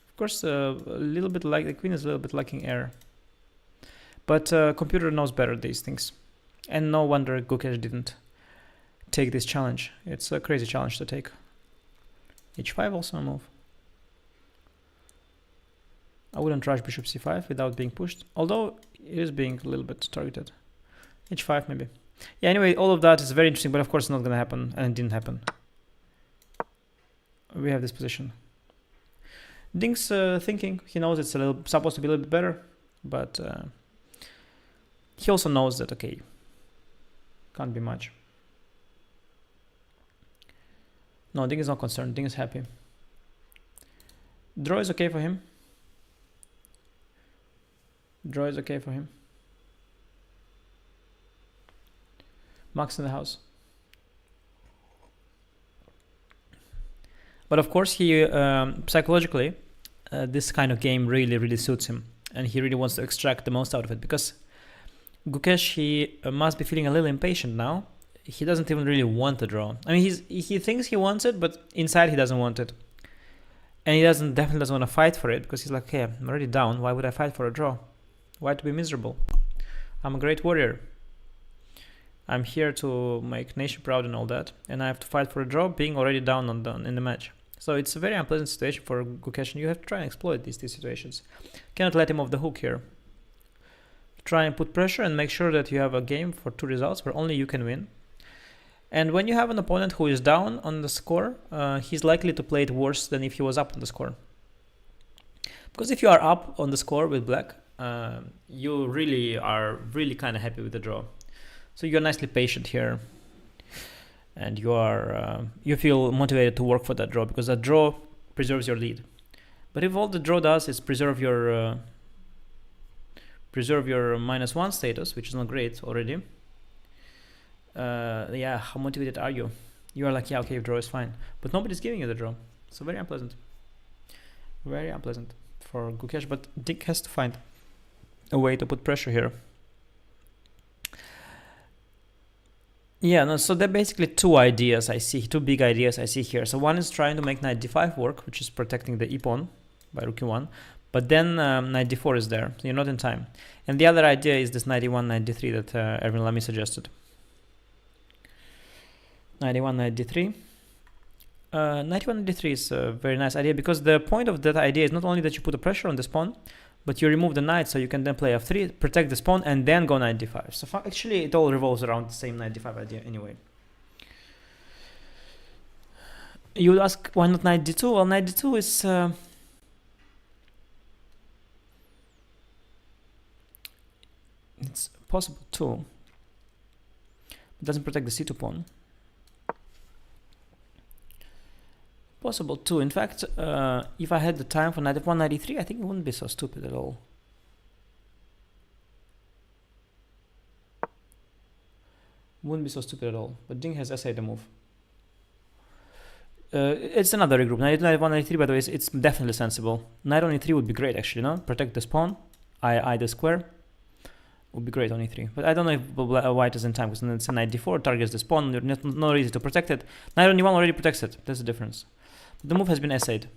Of course, a little bit like the queen is a little bit lacking air, but computer knows better these things, and no wonder Gukesh didn't take this challenge. It's a crazy challenge to take. h5 also a move. I wouldn't rush bishop c5 without being pushed, although it is being a little bit targeted. h5 maybe. Yeah, anyway, all of that is very interesting, but of course not gonna happen, and it didn't happen. We have this position. Ding's thinking, he knows it's supposed to be a little bit better, but he also knows that, okay, can't be much. No, Ding is not concerned, Ding is happy. Draw is okay for him. Draw is okay for him. Max in the house. But of course, he psychologically, this kind of game really suits him, and he really wants to extract the most out of it, because Gukesh, he must be feeling a little impatient now. He doesn't even really want the draw. I mean, he thinks he wants it, but inside he doesn't want it, and he definitely doesn't want to fight for it, because he's like, hey, I'm already down. Why would I fight for a draw? Why to be miserable? I'm a great warrior. I'm here to make nation proud and all that, and I have to fight for a draw, being already down in the match. So it's a very unpleasant situation for Gukesh, and you have to try and exploit these situations. Cannot let him off the hook here. Try and put pressure and make sure that you have a game for 2 results where only you can win. And when you have an opponent who is down on the score, he's likely to play it worse than if he was up on the score. Because if you are up on the score with black, you really are kind of happy with the draw. So you're nicely patient here, and you feel motivated to work for that draw, because that draw preserves your lead. But if all the draw does is preserve your -1 status, which is not great already, yeah, how motivated are you? You are like, yeah, okay, draw is fine, but nobody's giving you the draw. So very unpleasant for Gukesh. But Ding has to find a way to put pressure here. Yeah, no, so there are basically two ideas I see, two big ideas I see here. So one is trying to make knight d5 work, which is protecting the e-pawn by rook e1, but then knight d4 is there, so you're not in time. And the other idea is this knight e1, knight d3 that Erwin Lamy suggested. Knight e1, knight d3. Knight e1, knight d3 is a very nice idea, because the point of that idea is not only that you put a pressure on this pawn, but you remove the knight, so you can then play f3, protect this pawn, and then go knight d5. So actually, it all revolves around the same knight d5 idea anyway. You would ask, why not knight d2? Well, knight d2 is... it's possible too. It doesn't protect the c2 pawn. Possible too. In fact, if I had the time for knight f1, knight e3, I think it wouldn't be so stupid at all. Wouldn't be so stupid at all. But Ding has essayed the move. It's another regroup. Knight f1, knight e3, by the way, it's definitely sensible. Knight on e3 would be great, actually, no? Protect this pawn. I the square. Would be great on e3. But I don't know if white is in time, because it's a knight d4, targets this pawn, no reason to protect it. Knight on e1 already protects it. That's the difference. The move has been essayed.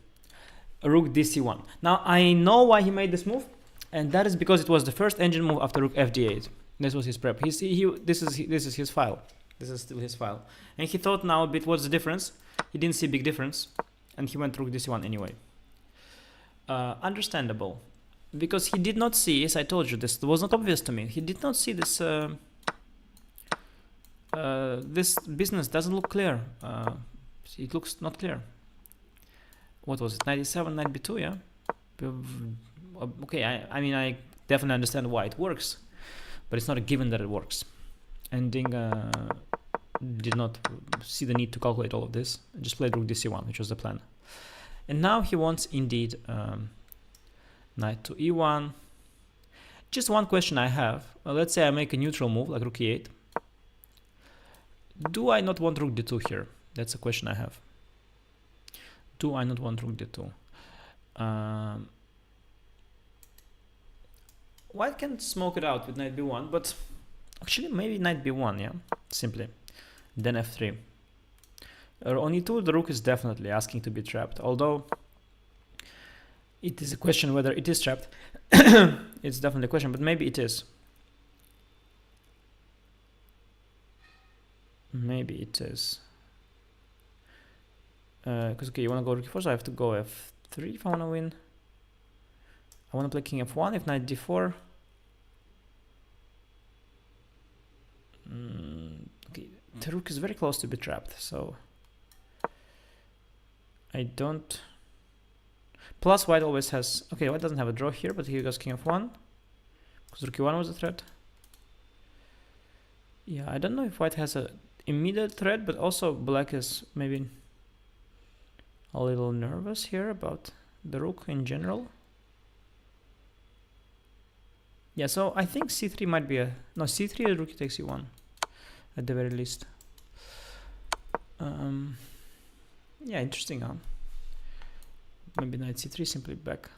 Rook dc1. Now I know why he made this move, and that is because it was the first engine move after rook fd8. This was his prep. This is his file. This is still his file. And he thought now a bit, what's the difference? He didn't see a big difference, and he went rook dc1 anyway. Understandable, because he did not see, as I told you, this was not obvious to me. He did not see this. This business doesn't look clear. It looks not clear. What was it? 97, knight b2, yeah? Okay, I mean, I definitely understand why it works, but it's not a given that it works. And Ding did not see the need to calculate all of this, just played rook dc1, which was the plan. And now he wants, indeed, knight to e1. Just one question I have. Let's say I make a neutral move, like rook e8. Do I not want rook d2 here? That's a question I have. Do I not want rook d2? White can smoke it out with knight b1, but actually maybe knight b1, yeah, simply. Then f3. On e2, the rook is definitely asking to be trapped, although it is a question whether it is trapped. It's definitely a question, but maybe it is. Maybe it is. Because okay, you want to go rook e4, so I have to go f3 if I want to win. I want to play king f1 if knight d4. Okay, the rook is very close to be trapped, so I don't. Plus white always has, okay, white doesn't have a draw here, but he goes king f1 because rook e1 was a threat. Yeah, I don't know if white has a immediate threat, but also black is maybe a little nervous here about the rook in general. Yeah, so I think c3 might be a, no, c3 rook takes e1 at the very least. Yeah, interesting, huh? Maybe knight c3 simply back.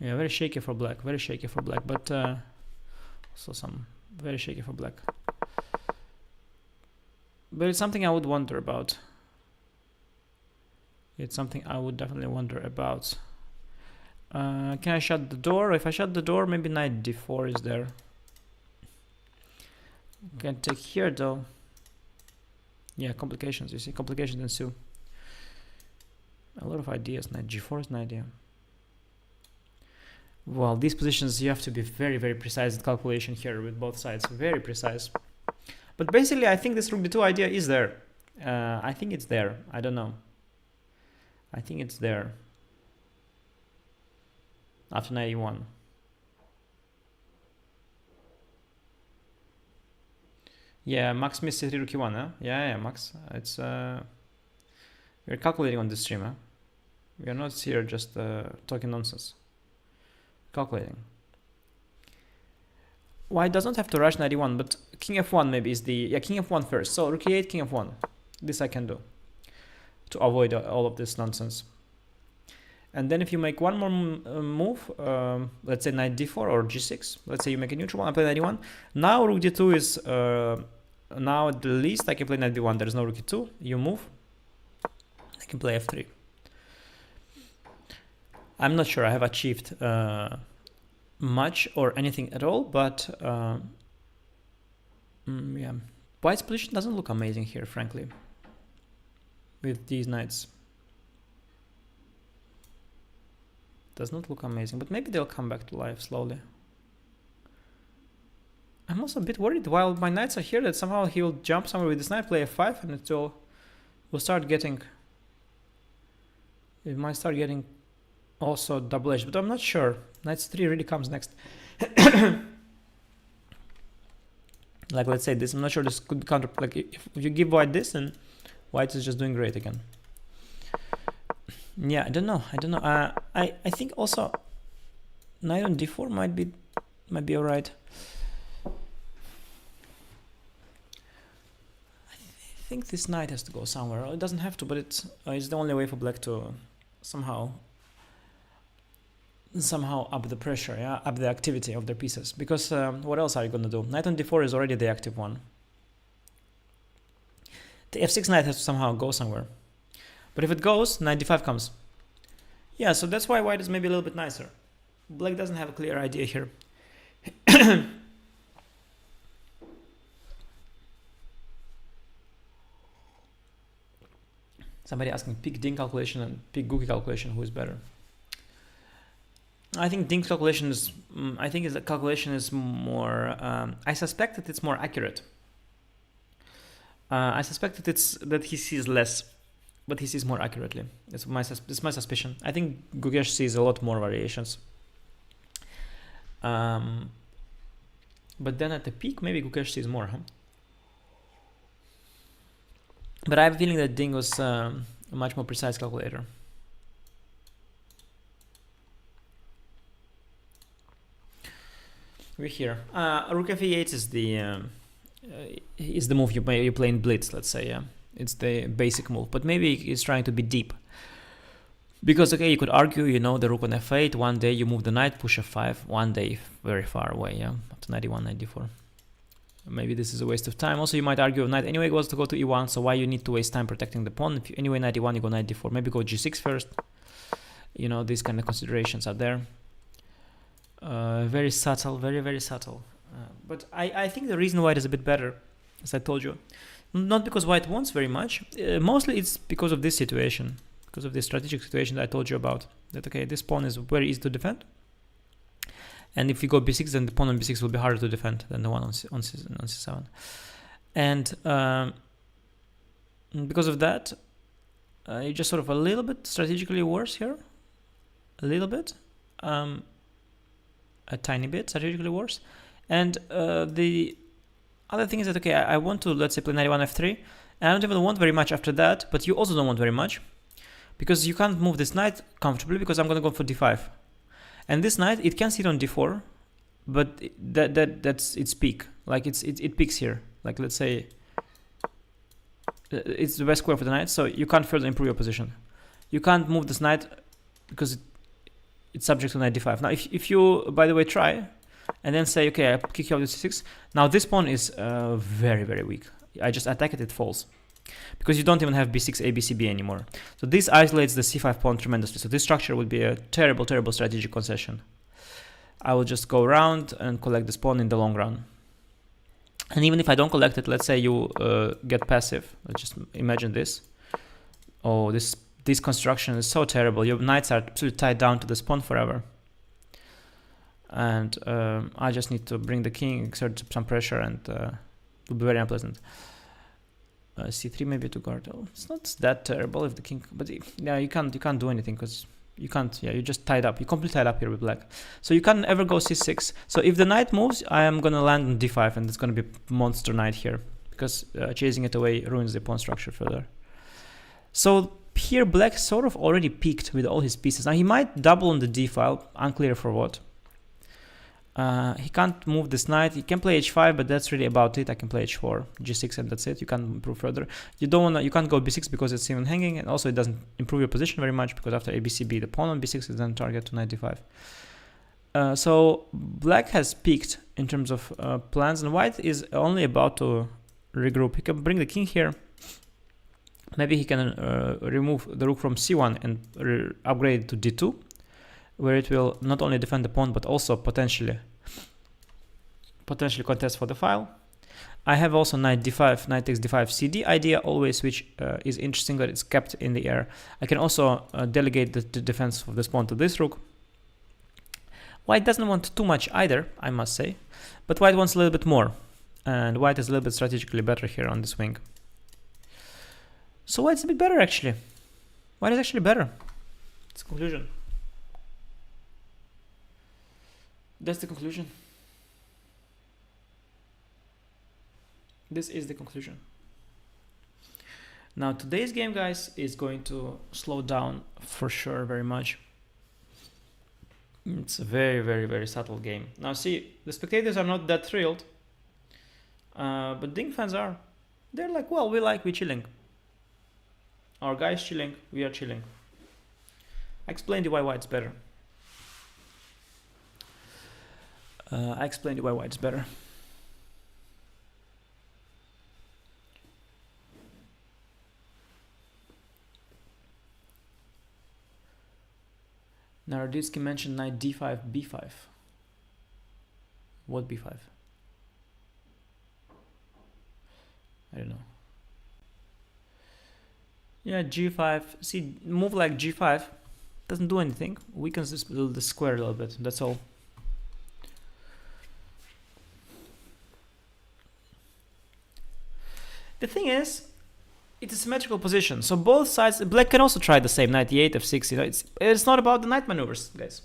Yeah, very shaky for black, but also some very shaky for black. But it's something I would wonder about. It's something I would definitely wonder about. Can I shut the door? If I shut the door, maybe knight d4 is there. Can take here though. Yeah, complications, you see, complications ensue. A lot of ideas. Knight g4 is an idea. Well, these positions you have to be very, very precise in calculation here with both sides. Very precise. But basically, I think this rook d2 idea is there. I think it's there. I don't know. I think it's there. After knight e1. Yeah, Max missed c3 rook e1, huh? Yeah, Max. It's we're calculating on this stream, huh? We are not here just talking nonsense. Calculating. White does not have to rush knight e1, but king f1 maybe is the, yeah, king f1 first. So rook e8, king f1. This I can do to avoid all of this nonsense. And then if you make one more move, let's say knight d4 or g6, let's say you make a neutral one, I play knight d1. Now rook d2 is, now at the least I can play knight b1, there's no rook e2, you move, I can play f3. I'm not sure I have achieved much or anything at all, but yeah, white's position doesn't look amazing here, frankly, with these knights. Does not look amazing, but maybe they'll come back to life slowly. I'm also a bit worried while my knights are here that somehow he'll jump somewhere with this knight, play f5, and it will start getting, it might start getting also double-edged, but I'm not sure. Knight 3 really comes next. Like, let's say this, I'm not sure this could counter, like if you give white this, then white is just doing great again. Yeah, I don't know. I think also knight on d4 might be all right. I think this knight has to go somewhere. It doesn't have to, but it's the only way for black to somehow up the pressure, yeah, up the activity of their pieces. Because what else are you gonna do? Knight on d4 is already the active one. The f6 knight has to somehow go somewhere. But if it goes, knight d5 comes. Yeah, so that's why white is maybe a little bit nicer. Black doesn't have a clear idea here. Somebody asking pick Ding calculation and pick Gukesh calculation, who is better? I think Ding's calculation is, I think the calculation is more, I suspect that it's more accurate. I suspect that he sees less, but he sees more accurately. It's my suspicion. I think Gukesh sees a lot more variations. But then at the peak, maybe Gukesh sees more, huh? But I have a feeling that Ding was a much more precise calculator. We're here. Rook f8 is the move you play in blitz, let's say, yeah. It's the basic move, but maybe it's trying to be deep. Because, okay, you could argue, you know, the rook on f8, one day you move the knight, push f5, one day very far away, yeah, up to 91, 94. Maybe this is a waste of time. Also, you might argue knight anyway goes to go to e1, so why you need to waste time protecting the pawn? If you anyway knight e1, you go knight d4, maybe go g6 first. You know, these kind of considerations are there. Very subtle, very, very subtle. But I think the reason white is a bit better, as I told you, not because white wants very much, mostly it's because of this situation, because of this strategic situation that I told you about, that okay, this pawn is very easy to defend, and if you go b6, then the pawn on b6 will be harder to defend than the one on c7, and because of that, you're just sort of a little bit strategically worse here, a little bit, a tiny bit strategically worse, and the other thing is that, okay, I want to, let's say, play knight e1 f3, and I don't even want very much after that, but you also don't want very much, because you can't move this knight comfortably, because I'm going to go for d5. And this knight, it can sit on d4, but that's its peak. Like, it peaks here. Like, let's say, it's the best square for the knight, so you can't further improve your position. You can't move this knight, because it's subject to knight d5. Now, if you, by the way, try, and then say, okay, I kick you out to c6. Now this pawn is very, very weak. I just attack it, it falls. Because you don't even have b6, a, b, c, b anymore. So this isolates the c5 pawn tremendously. So this structure would be a terrible, terrible strategic concession. I will just go around and collect this pawn in the long run. And even if I don't collect it, let's say you get passive. Let's just imagine this. Oh, this construction is so terrible. Your knights are absolutely tied down to this pawn forever. And I just need to bring the king, exert some pressure, and it will be very unpleasant. C3 maybe to guard. Oh, it's not that terrible if the king, but yeah, you can't do anything because you can't. Yeah, you're just tied up. You're completely tied up here with black. So you can't ever go c6. So if the knight moves, I am gonna land on d5, and it's gonna be monster knight here because chasing it away ruins the pawn structure further. So here black sort of already peaked with all his pieces. Now he might double on the d file, unclear for what. He can't move this knight. He can play h5, but that's really about it. I can play h4, g6, and that's it. You can't improve further. You can't go b6 because it's even hanging, and also it doesn't improve your position very much because after abcb, the pawn on b6 is then target to knight d5. So black has peaked in terms of plans, and white is only about to regroup. He can bring the king here. Maybe he can remove the rook from c1 and upgrade it to d2, where it will not only defend the pawn but also potentially contest for the file. I have also knight d5, knight takes d5 cd idea always, which is interesting that it's kept in the air. I can also delegate the defense of this pawn to this rook. White doesn't want too much either, I must say, but white wants a little bit more, and white is a little bit strategically better here on this wing. So white's a bit better actually. White is actually better. It's a conclusion. That's the conclusion. This is the conclusion. Now today's game, guys, is going to slow down for sure very much. It's a very, very, very subtle game. Now see, the spectators are not that thrilled, but Ding fans are. They're like, well, we're chilling. Our guy's chilling, we are chilling. I explained you why white's better. I explained why white's better. Now Raditsky mentioned knight d5, b5. What b5? I don't know. Yeah, g5. See, move like g5 doesn't do anything. Weakens the square a little bit. That's all. The thing is, it's a symmetrical position, so both sides. Black can also try the same knight e8, f6. You know, it's not about the knight maneuvers, guys.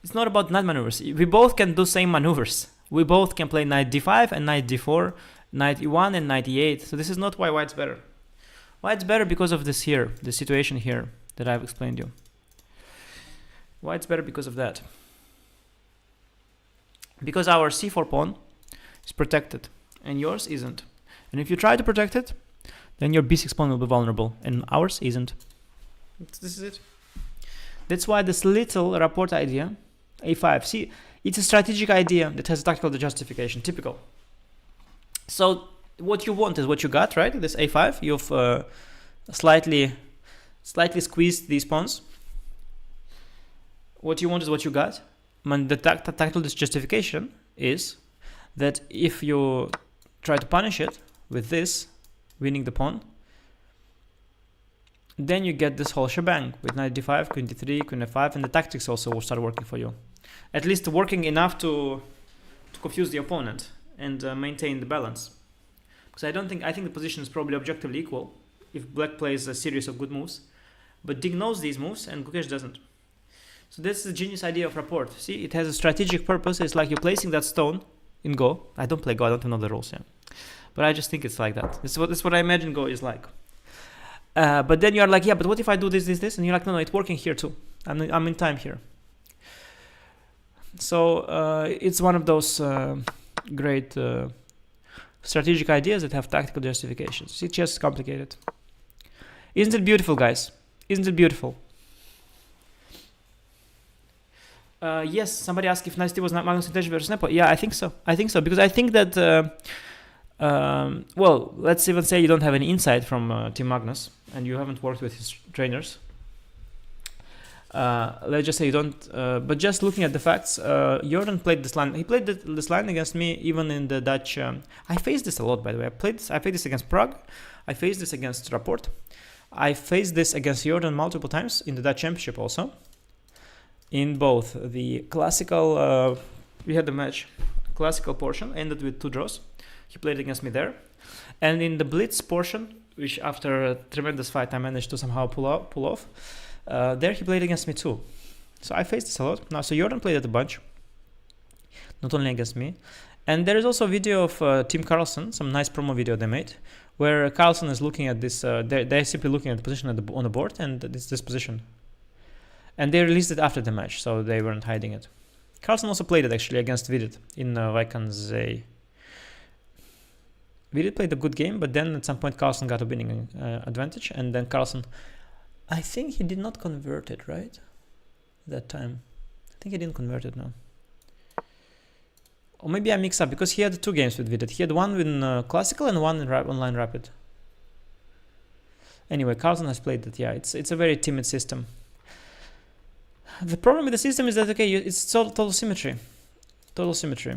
It's not about knight maneuvers. We both can do same maneuvers. We both can play knight d5 and knight d4, knight e1 and knight e8. So this is not why white's better. White's better because of this here, the situation here that I've explained you. White's better because of that. Because our c4 pawn is protected and yours isn't. And if you try to protect it, then your b6 pawn will be vulnerable, and ours isn't. This is it. That's why this little rapport idea, a5, see, it's a strategic idea that has tactical justification, typical. So what you want is what you got, right? This a5, you've slightly squeezed these pawns. What you want is what you got. And the tactical justification is that if you try to punish it with this, winning the pawn, then you get this whole shebang with knight d5, queen d3, queen f5, and the tactics also will start working for you. At least working enough to confuse the opponent and maintain the balance. Because I think the position is probably objectively equal if black plays a series of good moves, but Ding knows these moves and Gukesh doesn't. So this is a genius idea of rapport. See, it has a strategic purpose. It's like you're placing that stone in Go. I don't play Go, I don't know the rules, yeah. But I just think it's like that. This is what I imagine Go is like. But then you're like, yeah, but what if I do this, this, this? And you're like, no, it's working here too. I'm in time here. So it's one of those great strategic ideas that have tactical justifications. It's just complicated. Isn't it beautiful, guys? Isn't it beautiful? Yes, somebody asked if Knight was not Magnus intention versus Nepo. Yeah, I think so. I think so, because I think that well, let's even say you don't have any insight from Team Magnus and you haven't worked with his trainers. Let's just say you don't, but just looking at the facts, Jordan played this line. He played this line against me even in the Dutch. I faced this a lot, by the way. I played this against Prague. I faced this against Rapport. I faced this against Jordan multiple times in the Dutch Championship also. In both the classical, we had the match, classical portion ended with 2 draws. He played against me there, and in the blitz portion, which after a tremendous fight I managed to somehow pull off. There he played against me too. So I faced this a lot. Now, so Jordan played it a bunch, not only against me. And there is also a video of Team Carlson, some nice promo video they made, where Carlson is looking at this, they're simply looking at the position on the board, and it's this position. And they released it after the match, so they weren't hiding it. Carlsen also played it actually against Vidit in Vaikanzai. Vidit played a good game, but then at some point Carlsen got a winning advantage, and then Carlsen, I think he did not convert it, right? That time. I think he didn't convert it, no. Or maybe I mix up, because he had 2 games with Vidit. He had one in Classical and one in online Rapid. Anyway, Carlsen has played it, yeah. It's a very timid system. The problem with the system is that, okay, it's total symmetry. Total symmetry.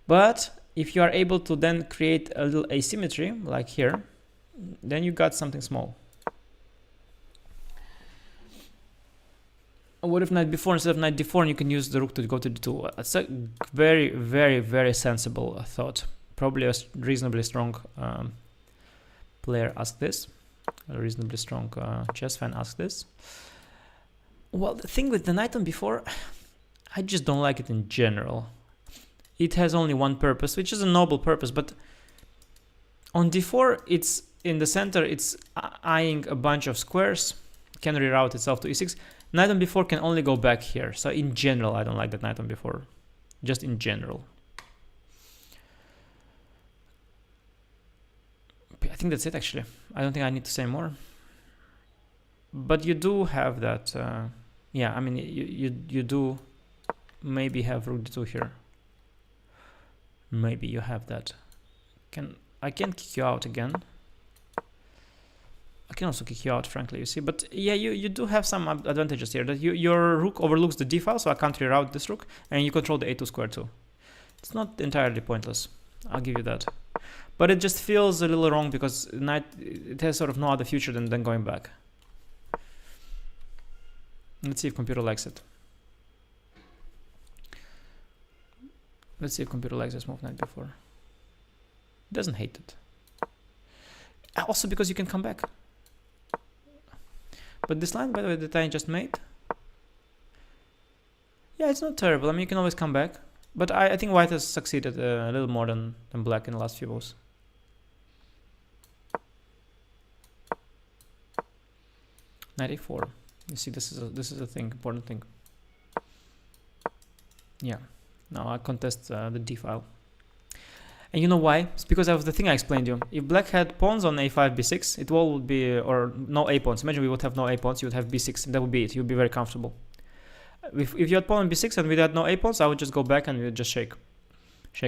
But if you are able to then create a little asymmetry, like here, then you got something small. What if knight b4 instead of knight d4, and you can use the rook to go to d2? It's a very, very, very sensible thought. Probably a reasonably strong player asked this. A reasonably strong chess fan asked this. Well, the thing with the knight on b4, I just don't like it in general. It has only one purpose, which is a noble purpose, but on d4, it's in the center, it's eyeing a bunch of squares, can reroute itself to e6. Knight on b4 can only go back here. So in general, I don't like that knight on b4. Just in general. I think that's it, actually. I don't think I need to say more. But you do have that. Yeah, I mean, you do maybe have rook d2 here. Maybe you have that. I can kick you out again. I can also kick you out, frankly, you see. But yeah, you do have some advantages here. That your rook overlooks the d file, so I can't reroute this rook, and you control the a2 square too. It's not entirely pointless. I'll give you that. But it just feels a little wrong because knight, it has sort of no other future than going back. Let's see if computer likes it. Let's see if computer likes this move knight b4. It doesn't hate it. Also because you can come back. But this line, by the way, that I just made, yeah, it's not terrible. I mean, you can always come back. But I think white has succeeded a little more than black in the last few moves. Knight a4. You see, this is a thing, important thing. Yeah. Now I contest the d file. And you know why? It's because of the thing I explained to you. If black had pawns on a5, b6, it all would be, or no a pawns. Imagine we would have no a pawns, you would have b6, and that would be it. You'd be very comfortable. If you had pawn on b6 and we had no a pawns, I would just go back and we would just shake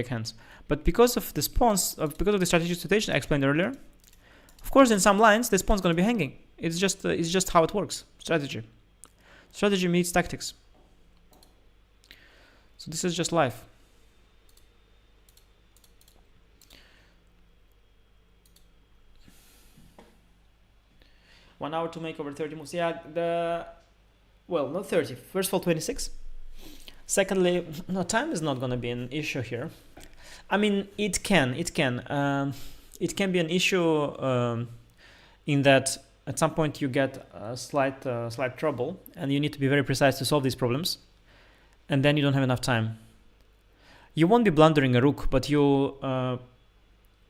hands. But because of this pawns, because of the strategic situation I explained earlier, of course in some lines this pawn's going to be hanging. It's just how it works. Strategy. Strategy meets tactics. So this is just life. One hour to make over 30 moves. Yeah, well, not 30. First of all, 26. Secondly, no, time is not going to be an issue here. I mean, it can be an issue in that at some point you get a slight trouble, and you need to be very precise to solve these problems, and then you don't have enough time. You won't be blundering a rook, but you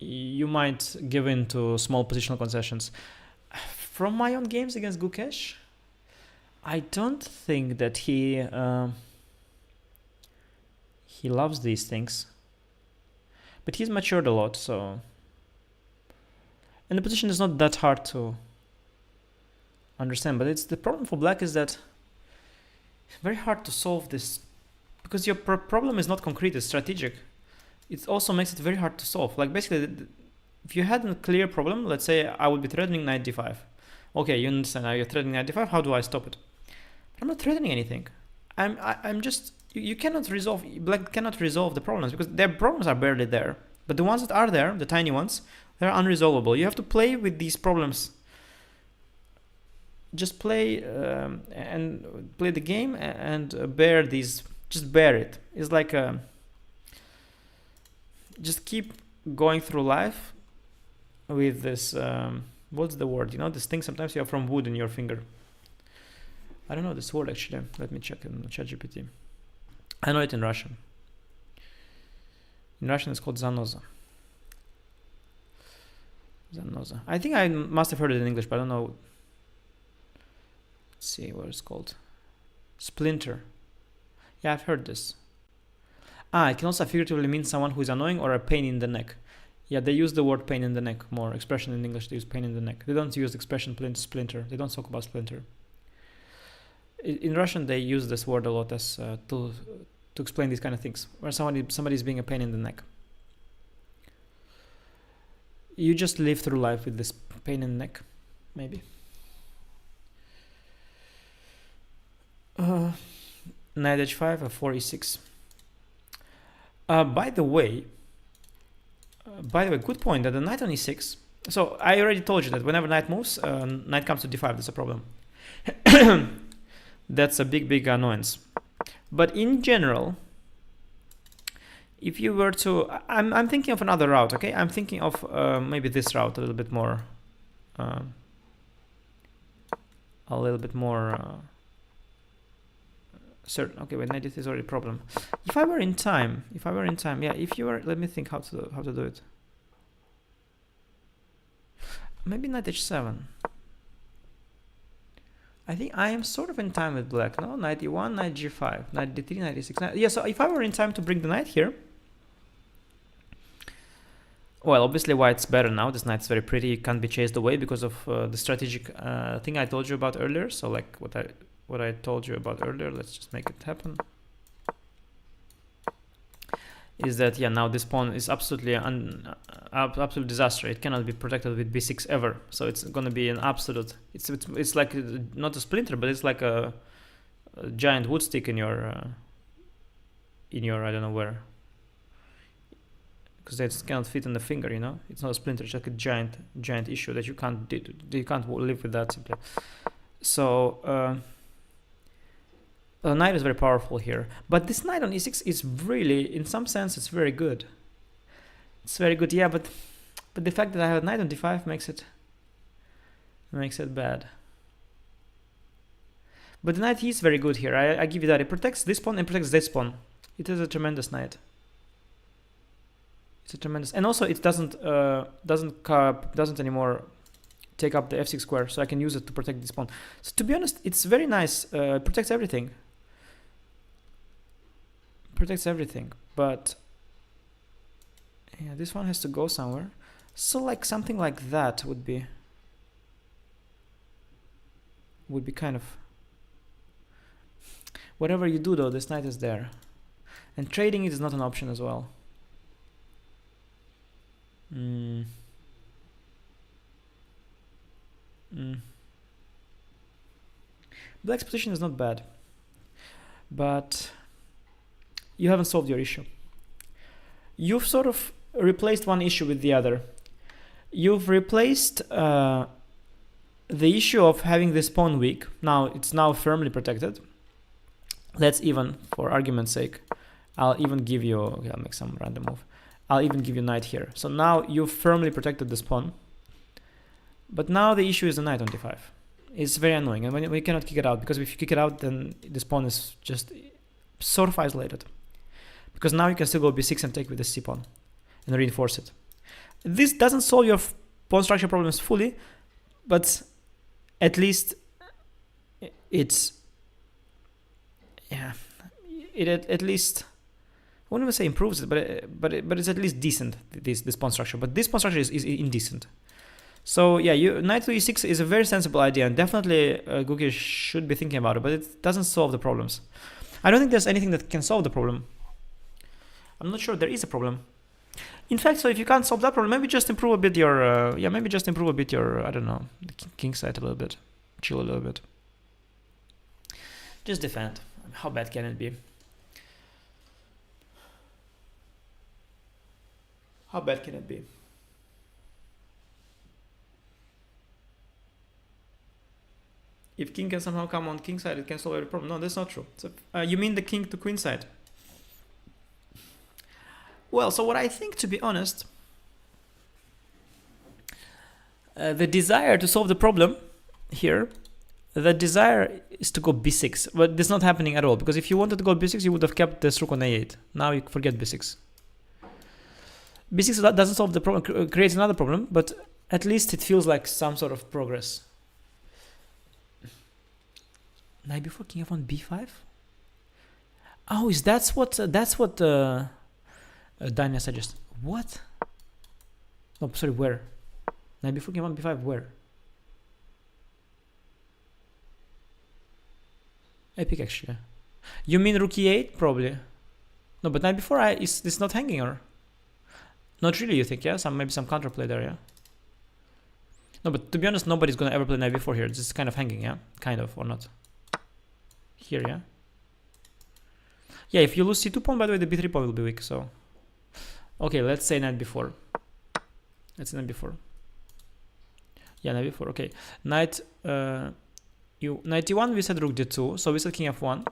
might give in to small positional concessions. From my own games against Gukesh, I don't think that he loves these things, but he's matured a lot, so, and the position is not that hard to understand. But it's the problem for black is that it's very hard to solve this because your problem is not concrete, it's strategic. It also makes it very hard to solve. Like basically, if you had a clear problem, let's say I would be threatening knight d5. Okay, you understand, now you're threatening knight d5, how do I stop it? But I'm not threatening anything. I'm just, you cannot resolve, black cannot resolve the problems because their problems are barely there. But the ones that are there, the tiny ones, they're unresolvable. You have to play with these problems. Just play and play the game and bear these, just bear it. It's like just keep going through life with this, what's the word? You know, this thing sometimes you have from wood in your finger. I don't know this word actually. Let me check in ChatGPT. I know it in Russian. In Russian it's called zanoza. Zanoza. I think I must have heard it in English, but I don't know. Let's see what it's called. Splinter. Yeah, I've heard this. Ah, it can also figuratively mean someone who is annoying or a pain in the neck. Yeah, they use the word pain in the neck more. Expression in English, they use pain in the neck. They don't use the expression splinter. They don't talk about splinter. In Russian, they use this word a lot as to explain these kind of things, where somebody is being a pain in the neck. You just live through life with this pain in the neck, maybe. Knight h5, a 4 e6. By the way, good point that the knight on e6. So I already told you that whenever knight moves, knight comes to d5. That's a problem. That's a big annoyance. But in general, if you were to, I'm thinking of another route. Okay, I'm thinking of maybe this route a little bit more. Certain. Okay, wait, knight is already a problem. If I were in time, yeah. If you were, let me think how to do it. Maybe knight h7. I think I am sort of in time with black. No, knight e1, knight g5, knight d3, knight e6. Yeah. So if I were in time to bring the knight here, well, obviously white's better now. This knight's very pretty. It can't be chased away because of the strategic thing I told you about earlier. So like what I told you about earlier, let's just make it happen, is that, yeah, now this pawn is absolutely absolute disaster. It cannot be protected with b6 ever. So it's going to be an absolute, it's like not a splinter, but it's like a giant wood stick in your I don't know where, because it cannot fit in the finger, you know. It's not a splinter, it's like a giant issue that you can't live with that simply. So the knight is very powerful here, but this knight on e6 is really, in some sense, it's very good. It's very good, yeah, but the fact that I have a knight on d5 makes it bad. But the knight is very good here. I give you that. It protects this pawn and protects this pawn. It is a tremendous knight. It's a tremendous, and also it doesn't anymore take up the f6 square, so I can use it to protect this pawn. So to be honest, it's very nice. Protects everything. Protects everything, but yeah, this one has to go somewhere. So like something like that would be kind of, whatever you do though, this knight is there, and trading it is not an option as well. Black's position is not bad, but you haven't solved your issue. You've sort of replaced one issue with the other. You've replaced the issue of having this pawn weak. Now it's now firmly protected. Let's even, for argument's sake, I'll even give you, okay, I'll make some random move. I'll even give you knight here. So now you've firmly protected this pawn. But now the issue is the knight on d5. It's very annoying, and we cannot kick it out, because if you kick it out, then this pawn is just sort of isolated. Because now you can still go b6 and take with the c pawn and reinforce it. This doesn't solve your pawn structure problems fully, but at least it's, yeah, it at least, I wouldn't even say improves it, but it's at least decent, this pawn structure. But this pawn structure is indecent. So yeah, knight to e6 is a very sensible idea, and definitely Gukesh should be thinking about it, but it doesn't solve the problems. I don't think there's anything that can solve the problem. I'm not sure there is a problem. In fact, so if you can't solve that problem, maybe just improve a bit your, I don't know, the king side a little bit, chill a little bit. Just defend. How bad can it be? How bad can it be? If king can somehow come on king side, it can solve every problem. No, that's not true. So, you mean the king to queen side? Well, so what I think, to be honest, the desire to solve the problem here, the desire is to go b6, but it's not happening at all, because if you wanted to go b6, you would have kept this rook on a8. Now you forget b6. b6 doesn't solve the problem, creates another problem, but at least it feels like some sort of progress. Knight before king f1 b5? Oh, is that's what Dania suggests? What? No, sorry, where? Knight before king 1 b5, where? Epic actually. You mean rook e8 probably? No, but knight before is this not hanging or? Not really, you think? Yeah, maybe some counterplay there. Yeah. No, but to be honest, nobody's gonna ever play knight before here. This is kind of hanging. Yeah, kind of or not. Here, yeah. Yeah, if you lose c2 pawn, by the way, the b3 pawn will be weak. So, okay, let's say knight before. Let's say knight before. Yeah, knight before. Okay, knight knight e1. We said rook d2. So we said king f1.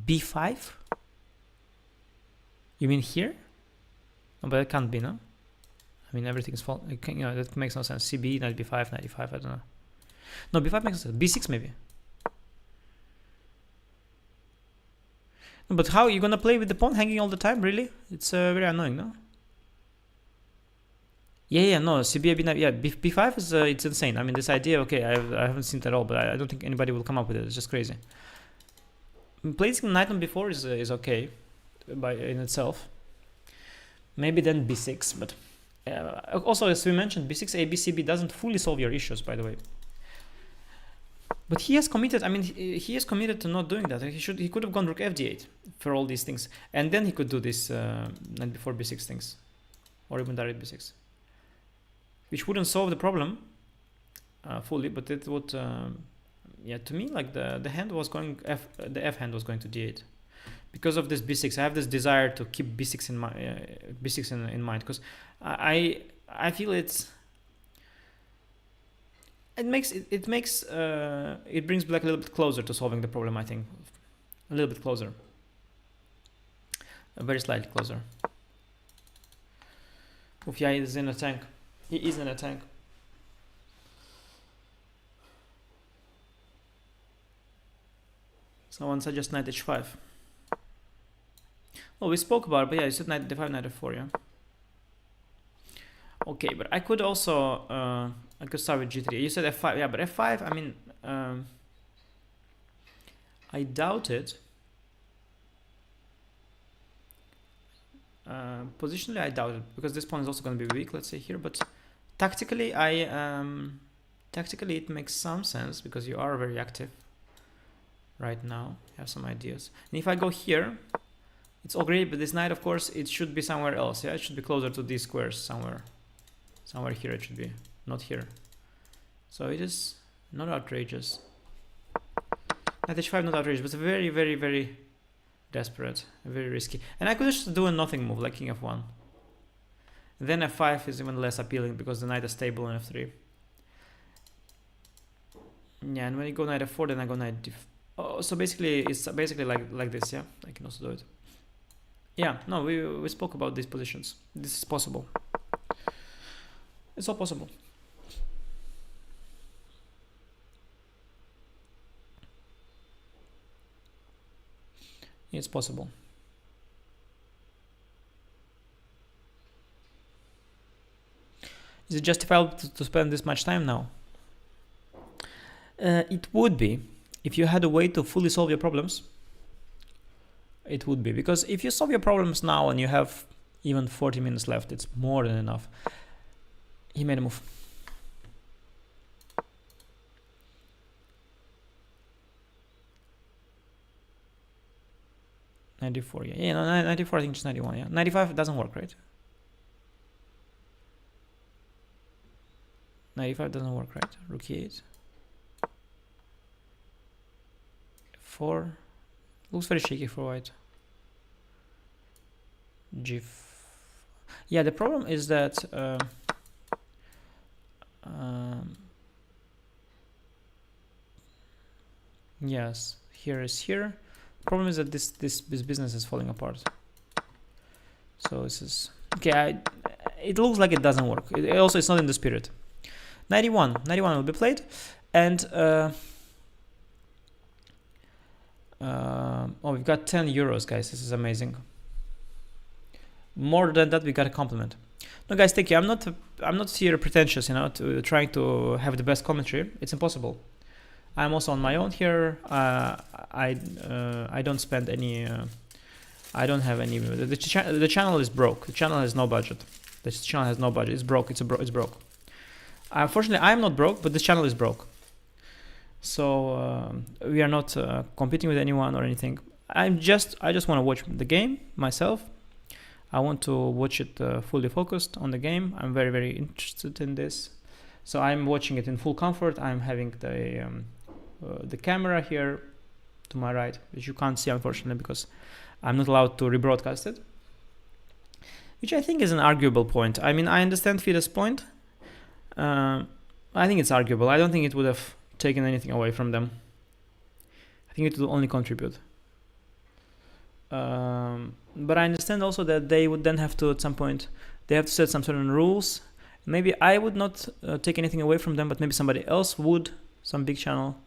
b5. You mean here? No, but it can't be, no. I mean everything is fault. You know, that makes no sense. cb, knight b5, knight e5. I don't know. No, b5 makes sense. b6 maybe. No, but how you gonna play with the pawn hanging all the time? Really? It's very annoying, no? Yeah, no. cb, b9. Yeah, b5 is it's insane. I mean, this idea. Okay, I haven't seen it at all, but I don't think anybody will come up with it. It's just crazy. Placing knight on b4 is okay by in itself. Maybe then b6, but also as we mentioned, b6, a, b, c, b doesn't fully solve your issues, by the way. But he has committed. I mean, he is committed to not doing that. He could have gone rook fd8 for all these things, and then he could do this knight before b6 things, or even direct b6, which wouldn't solve the problem fully, but it would. Yeah, to me, like the hand was going the f hand was going to d8 because of this b6. I have this desire to keep b6 in my b6 in mind because I feel it brings black a little bit closer to solving the problem. I think a little bit closer, very slightly closer. Oof, yeah, he is in a tank. He is in a tank. Someone suggests knight h5. Well, we spoke about it, but yeah, you said knight d5, knight f4, yeah. Okay, but I could also I could start with g3. You said f5, yeah, but f5. I mean, I doubt it. Positionally, I doubt it because this pawn is also going to be weak. Let's say here, but tactically, tactically it makes some sense because you are very active right now. You have some ideas. And if I go here, it's all great, but this knight, of course, it should be somewhere else. Yeah, it should be closer to these squares somewhere. Somewhere here it should be, not here. So it is not outrageous. Knight h5 not outrageous, but very, very, very desperate, very risky. And I could just do a nothing move like king f1. Then f5 is even less appealing because the knight is stable on f3. Yeah, and when you go knight f4, then I go knight d5. Oh, so basically it's basically like this. Yeah, I can also do it. Yeah, no, we spoke about these positions. This is possible. It's all possible. It's possible. Is it justifiable to spend this much time now? It would be if you had a way to fully solve your problems. It would be, because if you solve your problems now and you have even 40 minutes left, it's more than enough. He made a move. '94, yeah, no, 94. I think just 91. Yeah, 95 doesn't work, right? 95 doesn't work, right? Rook e8. 4 looks very shaky for white. Yeah, the problem is that yes, here is here. Problem is that this business is falling apart. So this is okay. It looks like it doesn't work. It also, it's not in the spirit. 91 will be played, and oh, we've got 10 euros, guys. This is amazing. More than that, we got a compliment. No, guys, thank you. I'm not here pretentious, you know, to trying to have the best commentary. It's impossible. I'm also on my own here. I don't spend any. I don't have any. The channel is broke. The channel has no budget. This channel has no budget. It's broke. It's broke. Unfortunately, I'm not broke, but this channel is broke. So we are not competing with anyone or anything. I just want to watch the game myself. I want to watch it fully focused on the game. I'm very, very interested in this. So I'm watching it in full comfort. I'm having the camera here to my right, which you can't see unfortunately because I'm not allowed to rebroadcast it, which I think is an arguable point. I mean, I understand FIDE's point. I think it's arguable. I don't think it would have taken anything away from them. I think it will only contribute. But I understand also that they would then have to, at some point, they have to set some certain rules. Maybe I would not take anything away from them, but maybe somebody else would, some big channel.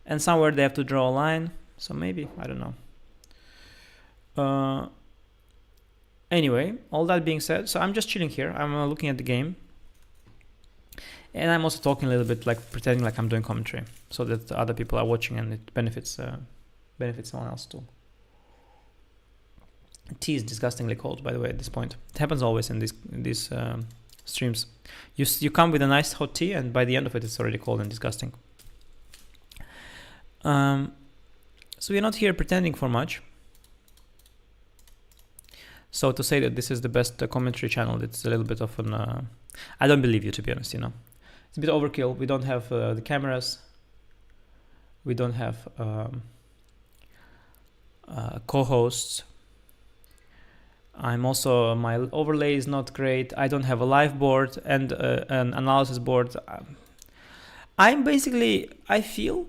And somewhere they have to draw a line. So maybe, I don't know. Anyway, all that being said, so I'm just chilling here. I'm looking at the game. And I'm also talking a little bit, like pretending like I'm doing commentary, so that other people are watching and it benefits someone else too. Tea is disgustingly cold, by the way, at this point. It happens always in these streams. You come with a nice hot tea, and by the end of it, it's already cold and disgusting. So we're not here pretending for much. So to say that this is the best commentary channel, it's a little bit of an... I don't believe you, to be honest, you know. It's a bit overkill. We don't have the cameras. We don't have co-hosts. I'm also, my overlay is not great. I don't have a live board and an analysis board. I'm basically, I feel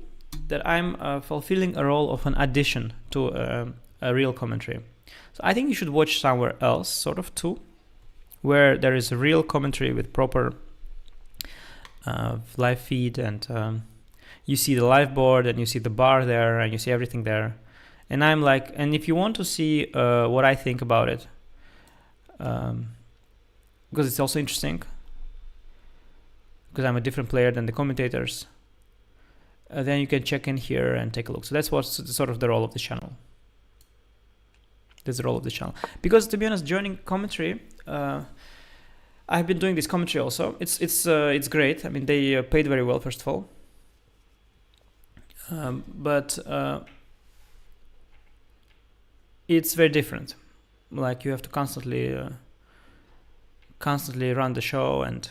that I'm fulfilling a role of an addition to a real commentary. So I think you should watch somewhere else, sort of too, where there is a real commentary with proper live feed, and you see the live board and you see the bar there and you see everything there. And I'm like, and if you want to see what I think about it, because it's also interesting, because I'm a different player than the commentators, then you can check in here and take a look. So that's what's sort of the role of the channel. That's the role of the channel. Because to be honest, joining commentary, I've been doing this commentary also. It's great. I mean, they paid very well, first of all. But it's very different. Like you have to constantly run the show, and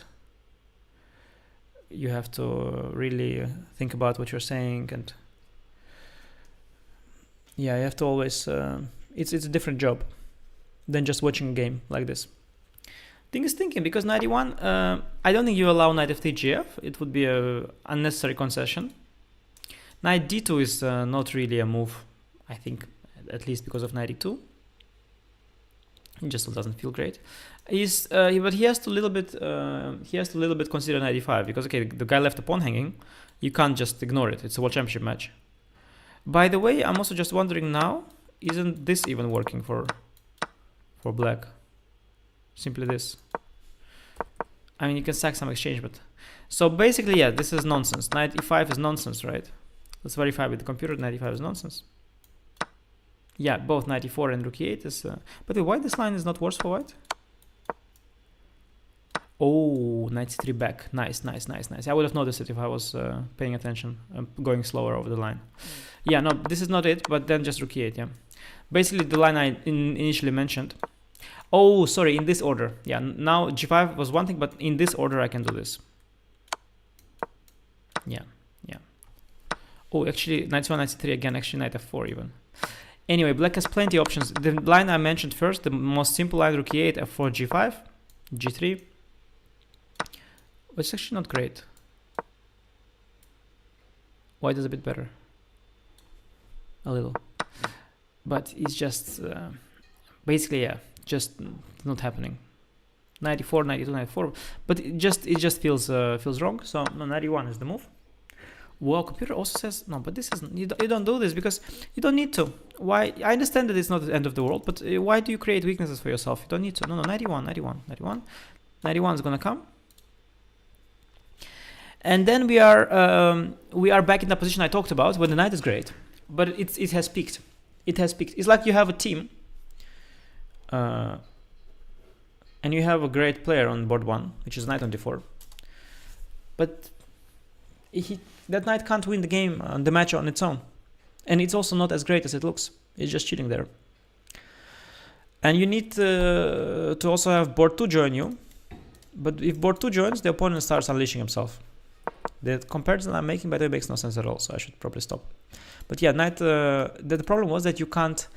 you have to really think about what you're saying, and yeah, you have to always. It's a different job than just watching a game like this. Thing is thinking, because 91, I don't think you allow knight f3 gf. It would be a unnecessary concession. Knight d2 is not really a move, I think, at least because of 92. It just doesn't feel great. But he has to little bit consider 95, because okay, the guy left a pawn hanging. You can't just ignore it. It's a world championship match. By the way, I'm also just wondering now, isn't this even working for black? Simply this. I mean, you can sack some exchange, but so basically, yeah, this is nonsense. Knight e5 is nonsense, right? Let's verify with the computer. Knight e5 is nonsense. Yeah, both knight e4 and rook e8 is. But why this line is not worse for white? Oh, knight c3 back. Nice, nice, nice, nice. I would have noticed it if I was paying attention, going slower over the line. Yeah, no, this is not it. But then just rook e8. Yeah, basically the line I initially mentioned. Oh, sorry, in this order. Yeah, now g5 was one thing, but in this order I can do this. Yeah, yeah. Oh, actually, knight c1, knight c3 again. Actually, knight f4 even. Anyway, black has plenty of options. The line I mentioned first, the most simple line, rook e8, f4, g5, g3. It's actually not great. White is a bit better. A little. But it's just, basically, yeah, just not happening. 94, 92, 94. But it just feels wrong. So no, 91 is the move. Well, computer also says no, but this isn't. You don't do this because you don't need to. Why? I understand that it's not the end of the world, but why do you create weaknesses for yourself? You don't need to. No, 91 is gonna come. And then we are back in the position I talked about when the knight is great, but it has peaked. It has peaked. It's like you have a team, and you have a great player on board 1, which is knight on d4, but that knight can't win the game, the match on its own, and it's also not as great as it looks. It's just chilling there. And you need to also have board 2 join you, but if board 2 joins, the opponent starts unleashing himself. The comparison I'm making, by the way, makes no sense at all, so I should probably stop. But yeah, knight. The problem was that you can't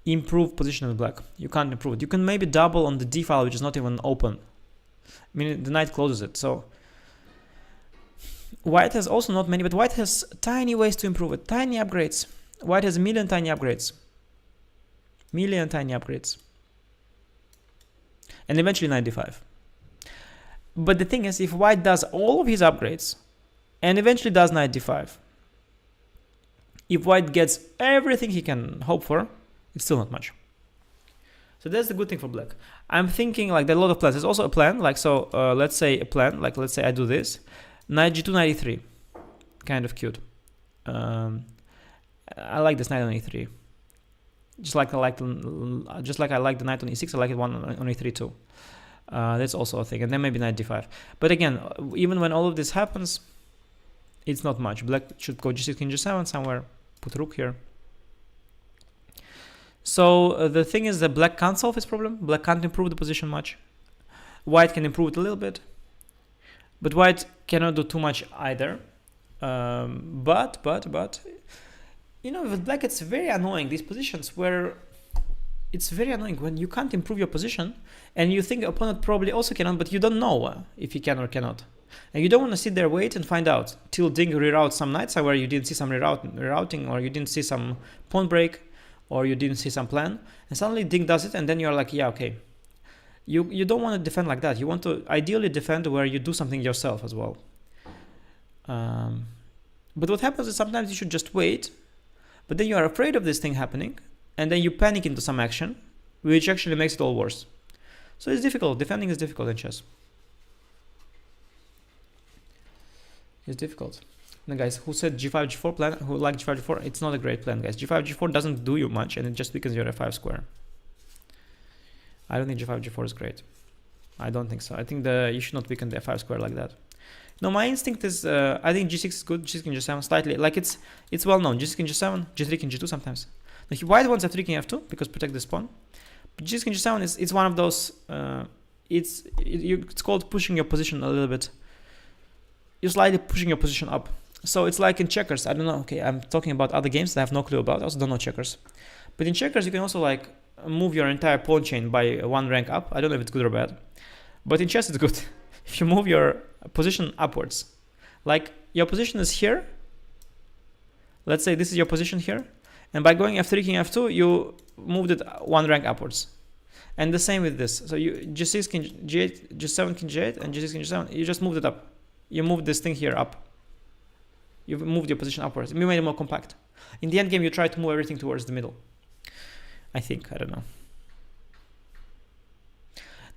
improve position with black. You can't improve it. You can maybe double on the d file, which is not even open. I mean, the knight closes it. So white has also not many, but white has tiny ways to improve it. Tiny upgrades. White has a million tiny upgrades. Million tiny upgrades. And eventually knight d5. But the thing is, if white does all of his upgrades and eventually does knight d5, if white gets everything he can hope for, it's still not much. So that's the good thing for black. I'm thinking like there are a lot of plans. There's also a plan, like so. Let's say a plan, like let's say I do this, knight g2, knight e3, kind of cute. I like this knight on e3. Just like I like the knight on e6, I like it one on e3 too. That's also a thing, and then maybe knight d5. But again, even when all of this happens, it's not much. Black should go g6, king g7 somewhere. Put rook here. So the thing is that black can't solve his problem. Black can't improve the position much. White can improve it a little bit, but white cannot do too much either. But you know, with black it's very annoying, these positions where it's very annoying when you can't improve your position and you think the opponent probably also cannot, but you don't know if he can or cannot. And you don't want to sit there, wait and find out till Ding reroutes some knights where you didn't see some rerouting, or you didn't see some pawn break, or you didn't see some plan, and suddenly Ding does it, and then you're like, yeah, okay. You don't want to defend like that. You want to ideally defend where you do something yourself as well. But what happens is sometimes you should just wait, but then you are afraid of this thing happening, and then you panic into some action, which actually makes it all worse. So it's difficult. Defending is difficult in chess. It's difficult. Now guys, who said g5, g4 plan, who like g5, g4, it's not a great plan, guys. g5, g4 doesn't do you much, and it just weakens your f5 square. I don't think g5, g4 is great. I don't think so. I think you should not weaken the f5 square like that. No, my instinct is, I think g6 is good, g6 king g7, slightly, like it's well known, g6 king g7, g3 king g2 sometimes. Now, white wants f3 king f2, because protect this pawn. But g6 king g7 it's one of those, it's called pushing your position a little bit. You're slightly pushing your position up. So it's like in checkers, I don't know, okay, I'm talking about other games that I have no clue about, I also don't know checkers. But in checkers, you can also like move your entire pawn chain by one rank up. I don't know if it's good or bad, but in chess it's good. If you move your position upwards, like your position is here, let's say this is your position here, and by going f3 king f2, you moved it one rank upwards. And the same with this, so you g6 king g8, g7 king g8, and g6 king g7, you just moved it up. You moved this thing here up. You've moved your position upwards. You made it more compact. In the end game, you try to move everything towards the middle. I think, I don't know.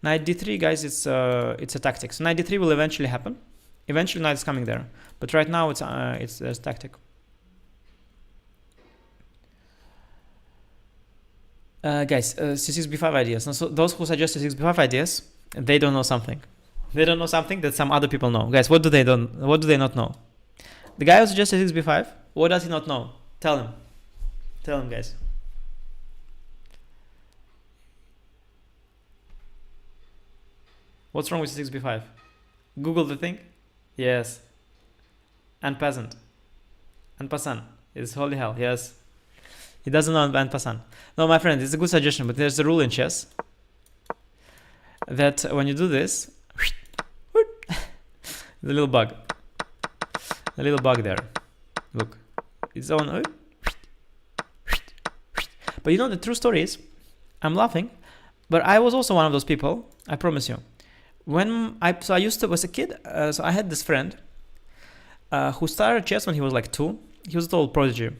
Knight d3, guys, it's a tactic. So knight d3 will eventually happen. Eventually, knight is coming there, but right now it's a tactic. Guys, c6 b5 ideas. Now, so those who suggest c6 b5 ideas, they don't know something. They don't know something that some other people know. Guys, what do they not know? The guy who suggests c6 b5, what does he not know? Tell him. Tell him, guys. What's wrong with c6 b5? Google the thing? Yes. And passant. And passant. It's holy hell, yes. He doesn't know and passant. No, my friend, it's a good suggestion, but there's a rule in chess that when you do this, the little bug. A little bug there. Look. It's on. But you know, the true story is, I'm laughing, but I was also one of those people, I promise you. I used to, was a kid, so I had this friend who started chess when he was like 2. He was a total prodigy.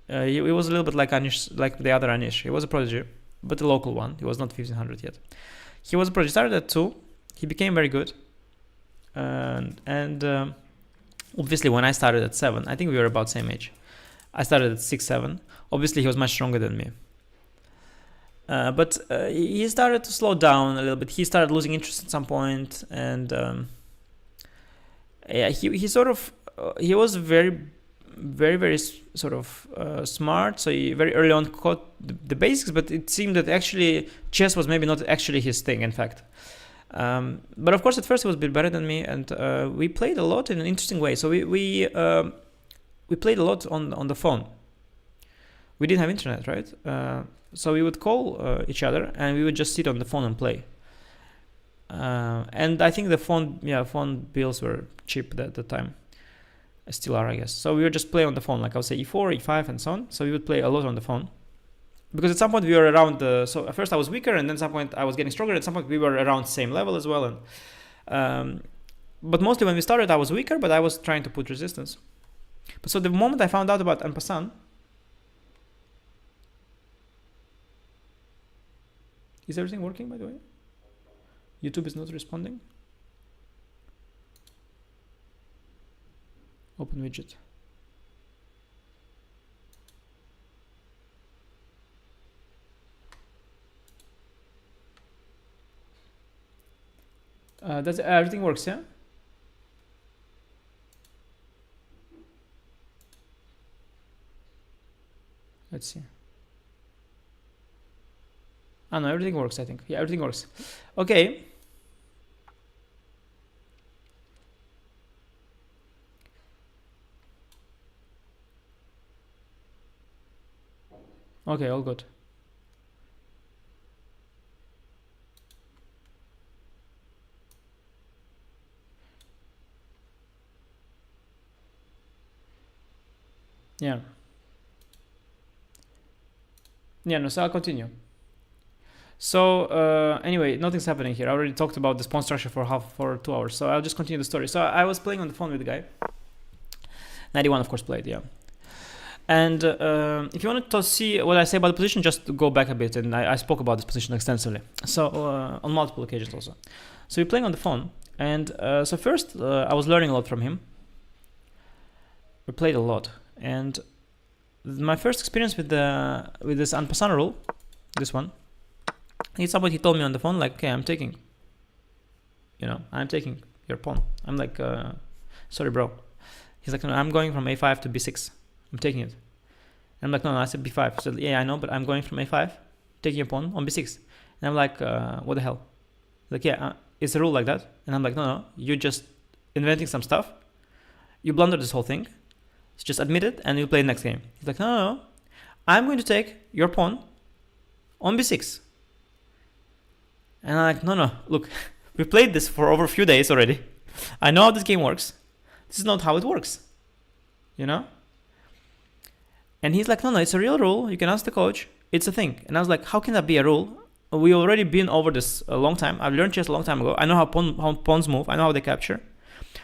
He was a little bit like Anish, like the other Anish. He was a prodigy, but a local one. He was not 1500 yet. He was a prodigy. Started at 2. He became very good. And Obviously, when I started at 7, I think we were about same age. I started at 6, 7. Obviously, he was much stronger than me. But he started to slow down a little bit. He started losing interest at some point, and yeah, he sort of he was very sort of smart. So he very early on caught the basics, but it seemed that actually chess was maybe not actually his thing. In fact, but of course at first he was a bit better than me, and we played a lot in an interesting way. So we played a lot on the phone. We didn't have internet, right? So we would call each other, and we would just sit on the phone and play. And I think the phone bills were cheap at the time. Still are, I guess. So we would just play on the phone, like I would say E4, E5, and so on. So we would play a lot on the phone. Because at some point we were around so at first I was weaker, and then at some point I was getting stronger. At some point we were around the same level as well. And but mostly when we started I was weaker, but I was trying to put resistance. But so the moment I found out about en passant, is everything working, by the way? YouTube is not responding. Open widget. Does everything works? Yeah. Let's see. Oh no, everything works, I think. Yeah, everything works. Okay. Okay, all good. Yeah. Yeah, no, so I'll continue. So anyway, nothing's happening here. I already talked about this pawn structure for 2 hours, so I'll just continue the story. So I was playing on the phone with the guy. 91, of course, played, yeah. And if you wanted to see what I say about the position, just go back a bit, and I spoke about this position extensively. So on multiple occasions also. So we're playing on the phone, and so first I was learning a lot from him. We played a lot, and my first experience with this en passant rule, this one. It's somebody he told me on the phone, like, okay, I'm taking your pawn. I'm like, sorry, bro. He's like, no, I'm going from a5 to b6. I'm taking it. I'm like, no, I said b5. So yeah, I know, but I'm going from a5, taking your pawn on b6. And I'm like, what the hell? Like, yeah, it's a rule like that. And I'm like, no, you're just inventing some stuff. You blundered this whole thing. So just admit it, and you play the next game. He's like, no, I'm going to take your pawn on b6. And I'm like, no, look, we played this for over a few days already. I know how this game works. This is not how it works, you know? And he's like, no, it's a real rule. You can ask the coach. It's a thing. And I was like, how can that be a rule? We already been over this a long time. I've learned chess a long time ago. I know how pawns move. I know how they capture.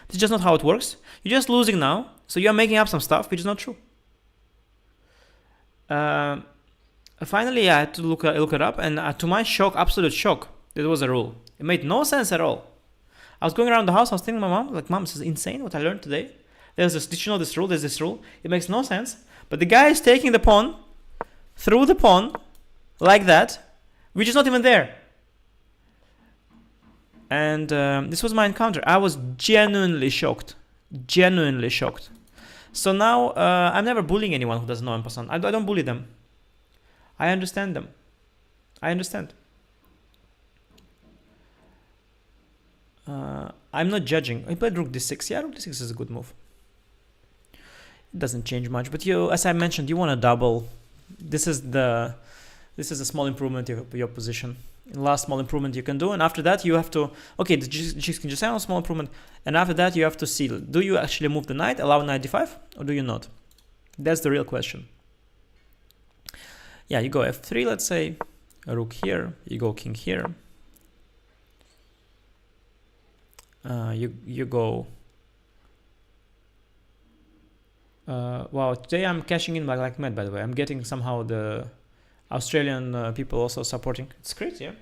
This is just not how it works. You're just losing now. So you're making up some stuff which is not true. Finally, I had to look it up. And to my shock, absolute shock, there was a rule. It made no sense at all. I was going around the house. I was telling my mom, like, Mom, this is insane what I learned today. There's this, did you know this rule? There's this rule. It makes no sense. But the guy is taking the pawn through the pawn like that, which is not even there. And this was my encounter. I was genuinely shocked. Genuinely shocked. So now I'm never bullying anyone who doesn't know en passant. I don't bully them. I understand them. I understand. I'm not judging. I played rook d6. Yeah, rook d6 is a good move. It doesn't change much, but as I mentioned, you want to double. This is a small improvement of your position. The last small improvement you can do, and after that you have to. Okay, the G can just say small improvement, and after that you have to see: do you actually move the knight, allow knight d5, or do you not? That's the real question. Yeah, you go f3, let's say, a rook here. You go king here. You go. Wow, today I'm cashing in like mad, by the way. I'm getting somehow the Australian people also supporting. It's great, yeah.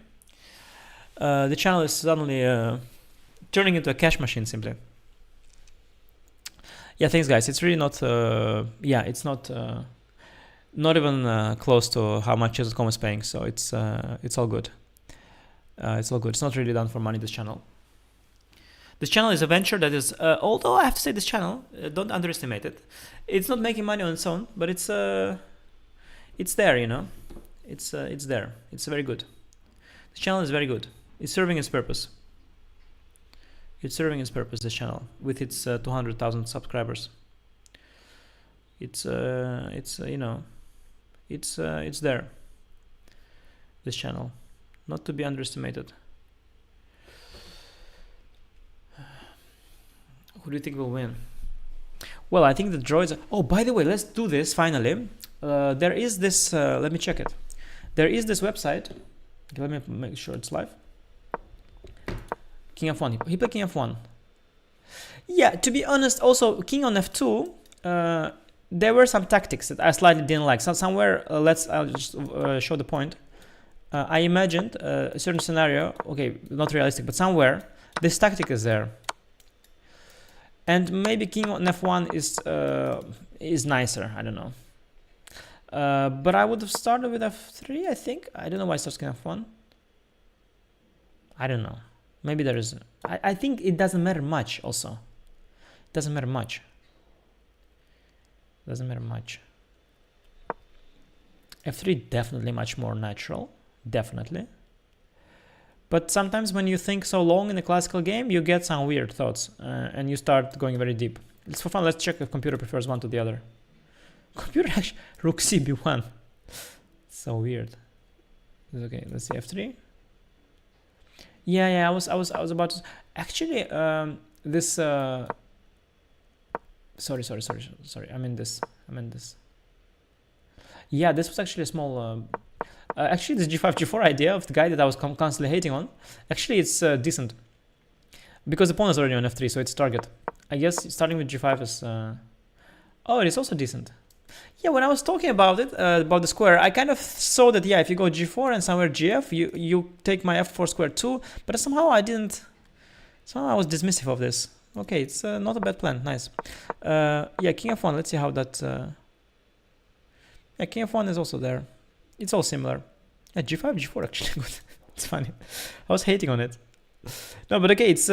The channel is suddenly turning into a cash machine, simply. Yeah, thanks guys. It's really not, yeah, it's not even close to how much Chess.com is paying. So it's all good. It's all good. It's not really done for money, this channel. This channel is a venture that is, although I have to say this channel, don't underestimate it. It's not making money on its own, but it's there, you know. It's there. It's very good. This channel is very good. It's serving its purpose. It's serving its purpose, this channel, with its 200,000 subscribers. It's you know, it's there. This channel, not to be underestimated. Who do you think will win? Well, I think the droids. Oh, by the way, let's do this finally. There is this. Let me check it. There is this website. Okay, let me make sure it's live. King f1. He played King f1. Yeah, to be honest, also King on f2. There were some tactics that I slightly didn't like. So somewhere, I'll just show the point. I imagined a certain scenario. Okay, not realistic, but somewhere this tactic is there. And maybe King on f1 is nicer. I don't know. But I would have started with f3. I think. I don't know why I started King f1. I don't know. Maybe there is. I think it doesn't matter much. Also, it doesn't matter much. Doesn't matter much. f3 definitely much more natural. Definitely. But sometimes when you think so long in a classical game, you get some weird thoughts and you start going very deep. It's for fun. Let's check if computer prefers one to the other. Computer actually Rook cb1. So weird. Okay, let's see f3. Yeah. I was about to actually this. Sorry. I mean this. Yeah, this was actually a small. Actually, this g5, g4 idea of the guy that I was constantly hating on, actually it's decent. Because the pawn is already on f3, so it's target. I guess starting with g5 is... oh, it is also decent. Yeah, when I was talking about it, about the square, I kind of saw that, yeah, if you go g4 and somewhere gf, you take my f4 square too, but somehow I didn't... Somehow I was dismissive of this. Okay, it's not a bad plan, nice. Yeah, king f1, let's see how that... Yeah, king f1 is also there. It's all similar. Yeah, g5, g4 actually good. It's funny. I was hating on it. No, but okay, it's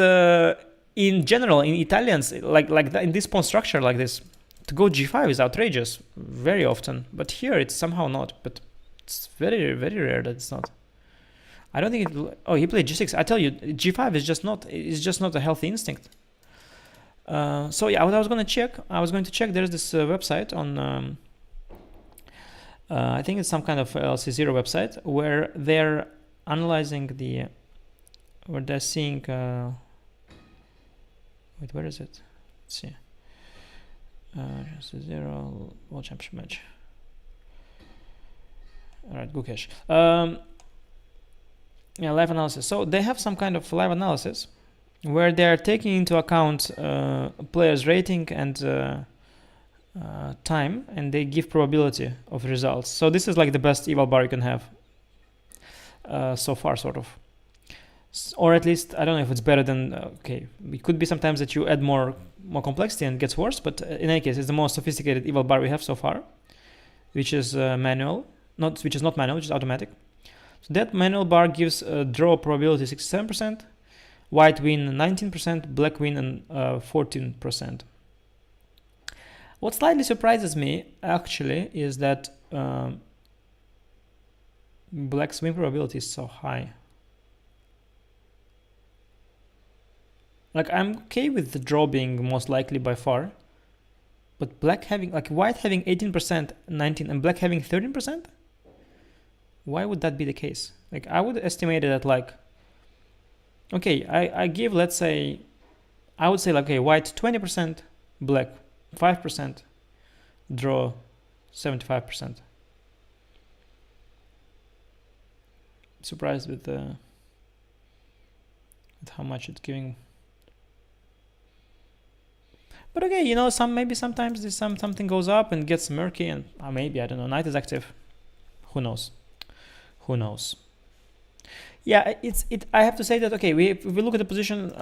in general in Italians like that, in this pawn structure like this, to go g5 is outrageous very often. But here it's somehow not. But it's very rare that it's not. I don't think it. Oh, he played g6. I tell you, g5 is just not. It's just not a healthy instinct. So yeah, what I was going to check. There's this website on. I think it's some kind of LC0 website where they're analyzing where they're seeing, wait, where is it? Let's see. LC0 World Championship match. All right, Gukesh. Yeah, live analysis. So they have some kind of live analysis where they're taking into account players' rating and time, and they give probability of results. So this is like the best eval bar you can have so far, sort of, or at least I don't know if it's better than. Okay, it could be sometimes that you add more complexity and it gets worse, but in any case, it's the most sophisticated eval bar we have so far, which is manual, which is not manual, which is automatic. So that manual bar gives a draw probability 67%, white win 19%, black win and 14%. What slightly surprises me, actually, is that black's win probability is so high. Like, I'm okay with the draw being most likely by far, but black having, like, white having 18%, 19, and black having 13%? Why would that be the case? Like, I would estimate it at, like, okay, I give, let's say, I would say, like, okay, white 20%, black 5%, draw 75%. Surprised with how much it's giving. But okay, you know, maybe sometimes something goes up and gets murky, and maybe, I don't know, knight is active. Who knows? Yeah, I have to say that, okay, if we look at the position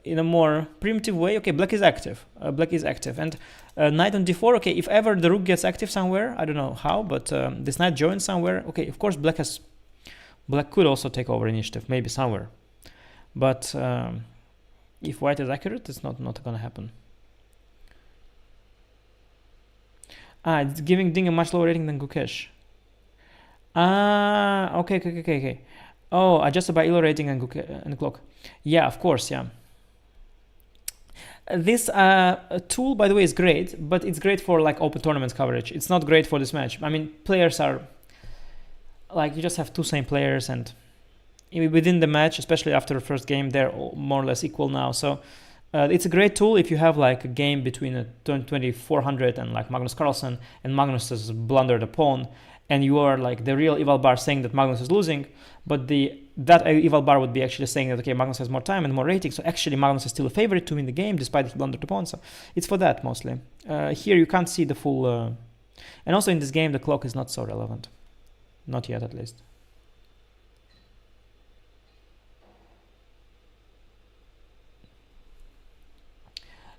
in a more primitive way, okay, black is active. And knight on d4, okay, if ever the rook gets active somewhere, I don't know how, but this knight joins somewhere, okay, of course black could also take over initiative, maybe somewhere. But if white is accurate, it's not gonna happen. It's giving Ding a much lower rating than Gukesh. Okay. Oh, adjusted by elo rating and clock. Yeah, of course, yeah. This tool, by the way, is great, but it's great for like open tournaments coverage. It's not great for this match. I mean, players are like, you just have two same players, and within the match, especially after the first game, they're more or less equal now. So it's a great tool if you have like a game between a 2400 and like Magnus Carlsen, and Magnus has blundered a pawn, and you are like the real eval bar saying that Magnus is losing, but that eval bar would be actually saying that, okay, Magnus has more time and more rating, so actually Magnus is still a favorite to win the game despite he blundered the pawn. So it's for that mostly. Here you can't see the full, and also in this game the clock is not so relevant, not yet at least.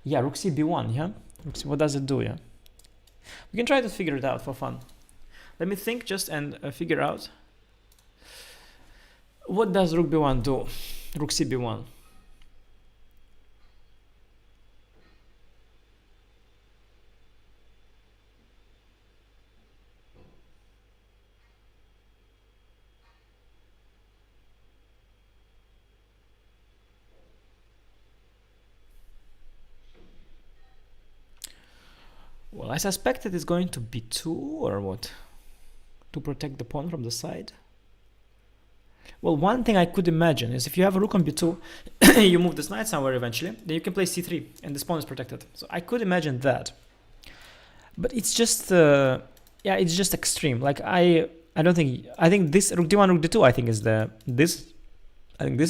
Yeah, Rook C B1, yeah? What does it do, yeah? We can try to figure it out for fun. Let me think just and figure out. What does Rook B1 do? Rook C B1. Well, I suspect it is going to B2 or what? To protect the pawn from the side. Well, one thing I could imagine is if you have a rook on b2, you move this knight somewhere eventually, then you can play c3 and this pawn is protected. So I could imagine that. But it's just, yeah, it's just extreme. Like I think this rook d1, rook d2, I think is this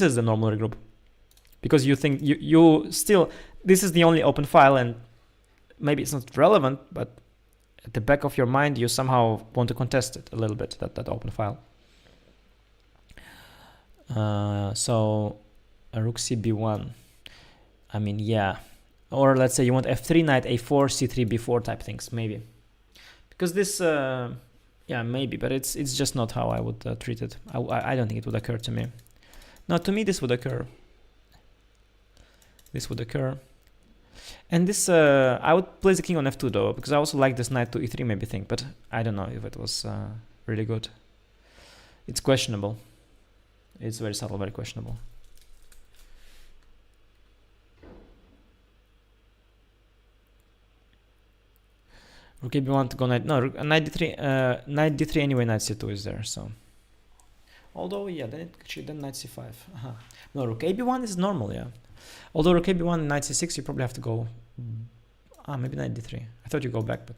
is the normal regroup. Because you think you still, this is the only open file, and maybe it's not relevant, but at the back of your mind, you somehow want to contest it a little bit, that open file. So a rook c b1, I mean, yeah. Or let's say you want f3, knight a4, c3, b4 type things, maybe. Because this, yeah, maybe, but it's just not how I would treat it. I don't think it would occur to me. No, to me this would occur. This would occur. And this, I would place the king on f2 though, because I also like this knight to e3 maybe thing, but I don't know if it was really good. It's questionable. It's very subtle, very questionable. Rook b1 to go knight, no, knight d3, knight d3 anyway, knight c2 is there, so. Although, yeah, then knight c5. No, rook ab1 is normal, yeah. Although rook ab1 and knight c6, you probably have to go, maybe knight d3. I thought you go back, but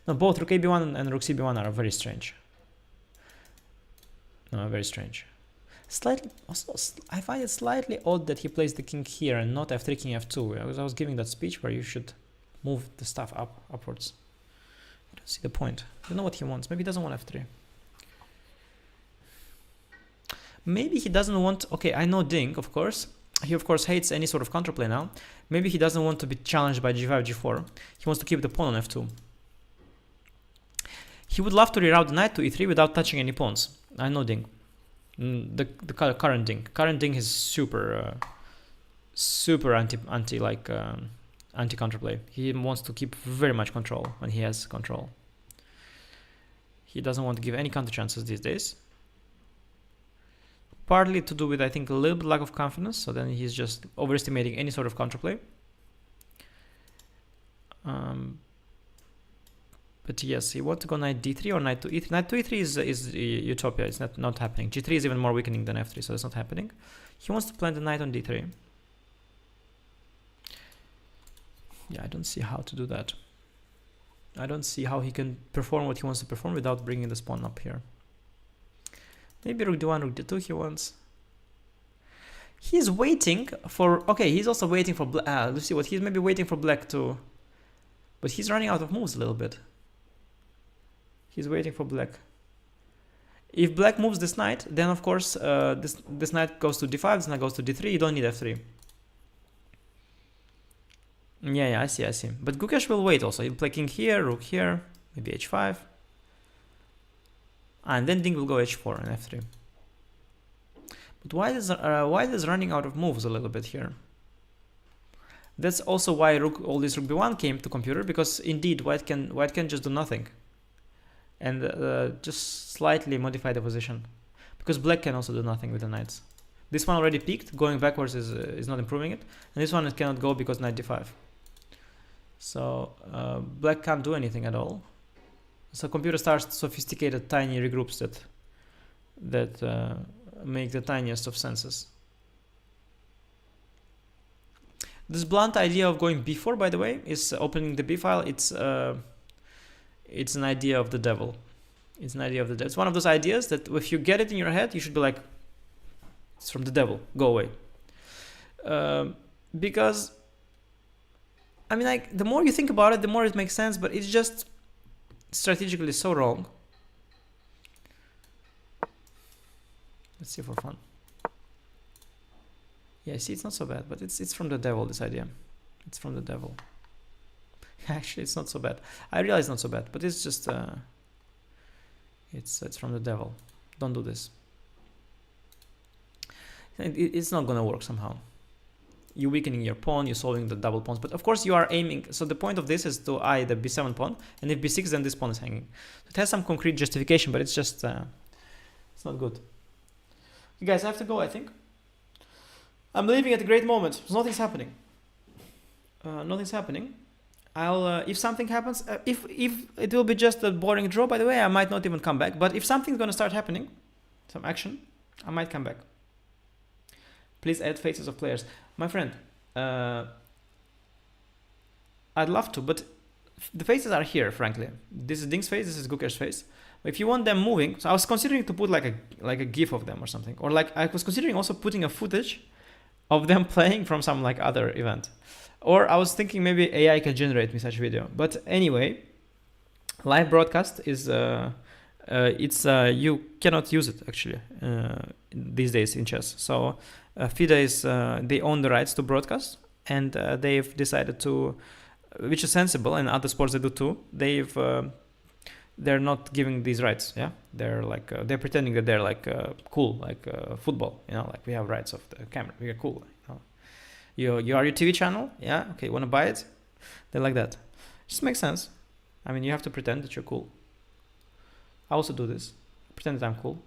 no, both rook ab1 and rook cb1 are very strange. No, very strange. Slightly, also, I find it slightly odd that he plays the king here and not f3, king f2. Because I was giving that speech where you should move the stuff upwards. I don't see the point. I don't know what he wants. Maybe he doesn't want f3. Maybe he doesn't want, okay, I know Ding, of course. He of course hates any sort of counterplay now. Maybe he doesn't want to be challenged by g5, g4. He wants to keep the pawn on f2. He would love to reroute the knight to e3 without touching any pawns. I know Ding. The current Ding is super anti counterplay. He wants to keep very much control when he has control. He doesn't want to give any counter chances these days. Partly to do with, I think, a little bit lack of confidence, so then he's just overestimating any sort of counterplay. But yes, he wants to go knight d3 or knight to e3. Knight to e3 is utopia. It's not happening. g3 is even more weakening than f3, so it's not happening. He wants to plant the knight on d3. Yeah, I don't see how to do that. I don't see how he can perform what he wants to perform without bringing the pawn up here. Maybe rook d1, rook d2 he wants. He's waiting for... Okay, he's also waiting for black. Let's see what he's maybe waiting for black to... But he's running out of moves a little bit. He's waiting for black. If black moves this knight, then of course this knight goes to d5, this knight goes to d3, you don't need f3. Yeah, I see. But Gukesh will wait also. He'll play king here, rook here, maybe h5. And then Ding will go h4 and f3. But white is running out of moves a little bit here. That's also why all this rook b1 came to computer, because indeed white can just do nothing. And just slightly modify the position. Because black can also do nothing with the knights. This one already peaked, going backwards is not improving it. And this one it cannot go because knight d5. So black can't do anything at all. So computer starts sophisticated tiny regroups that make the tiniest of senses. This blunt idea of going b4, by the way, is opening the b file. It's an idea of the devil. It's an idea of the devil. It's one of those ideas that if you get it in your head, you should be like, it's from the devil, go away. Because, I mean, like, the more you think about it, the more it makes sense, but it's just strategically so wrong. Let's see for fun. Yeah, see, it's not so bad, but it's from the devil, this idea. It's from the devil. Actually, it's not so bad. I realize it's not so bad, but it's just it's from the devil. Don't do this. It's not gonna work somehow. You're weakening your pawn, you're solving the double pawns, but of course you are aiming. So the point of this is to eye the b7 pawn, and if b6, then this pawn is hanging. It has some concrete justification, but it's just it's not good. You guys, I have to go, I think. I'm leaving at a great moment. Nothing's happening. Nothing's happening. I'll if something happens, if it will be just a boring draw, by the way, I might not even come back. But if something's gonna start happening, some action, I might come back. Please add faces of players, my friend. I'd love to, but the faces are here. Frankly, this is Ding's face, this is Gukesh's face. If you want them moving, so I was considering to put like a GIF of them or something, or like I was considering also putting a footage of them playing from some like other event. Or I was thinking maybe AI can generate me such video. But anyway, live broadcast is you cannot use it actually these days in chess. So FIDE is they own the rights to broadcast, and they've decided to, which is sensible, and other sports they do too. They're not giving these rights. Yeah, they're like they're pretending that they're like cool, like football. You know, like we have rights of the camera. We are cool. You are your TV channel, yeah, okay, you want to buy it? They're like that. It just makes sense. I mean, you have to pretend that you're cool. I also do this. Pretend that I'm cool.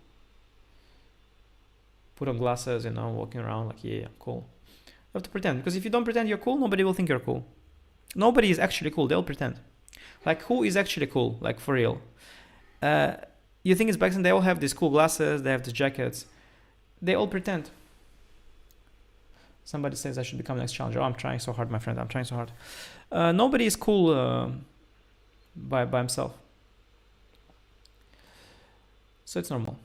Put on glasses, you know, walking around like, yeah, cool. You have to pretend, because if you don't pretend you're cool, nobody will think you're cool. Nobody is actually cool, they'll pretend. Like, who is actually cool, like for real? You think it's back then, they all have these cool glasses, they have the jackets. They all pretend. Somebody says I should become next challenger. Oh, I'm trying so hard, my friend. I'm trying so hard. Nobody is cool by himself. So it's normal.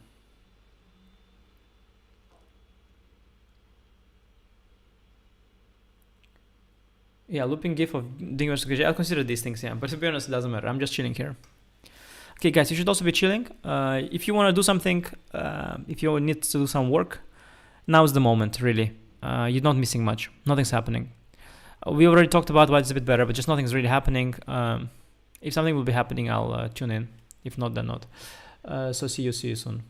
Yeah, looping GIF of Ding-Gukesh. I'll consider these things, yeah. But to be honest, it doesn't matter. I'm just chilling here. Okay, guys, you should also be chilling. If you want to do something, if you need to do some work, now's the moment, really. You're not missing much. Nothing's happening. We already talked about why it's a bit better, but just nothing's really happening. If something will be happening, I'll tune in. If not, then not. So see you soon.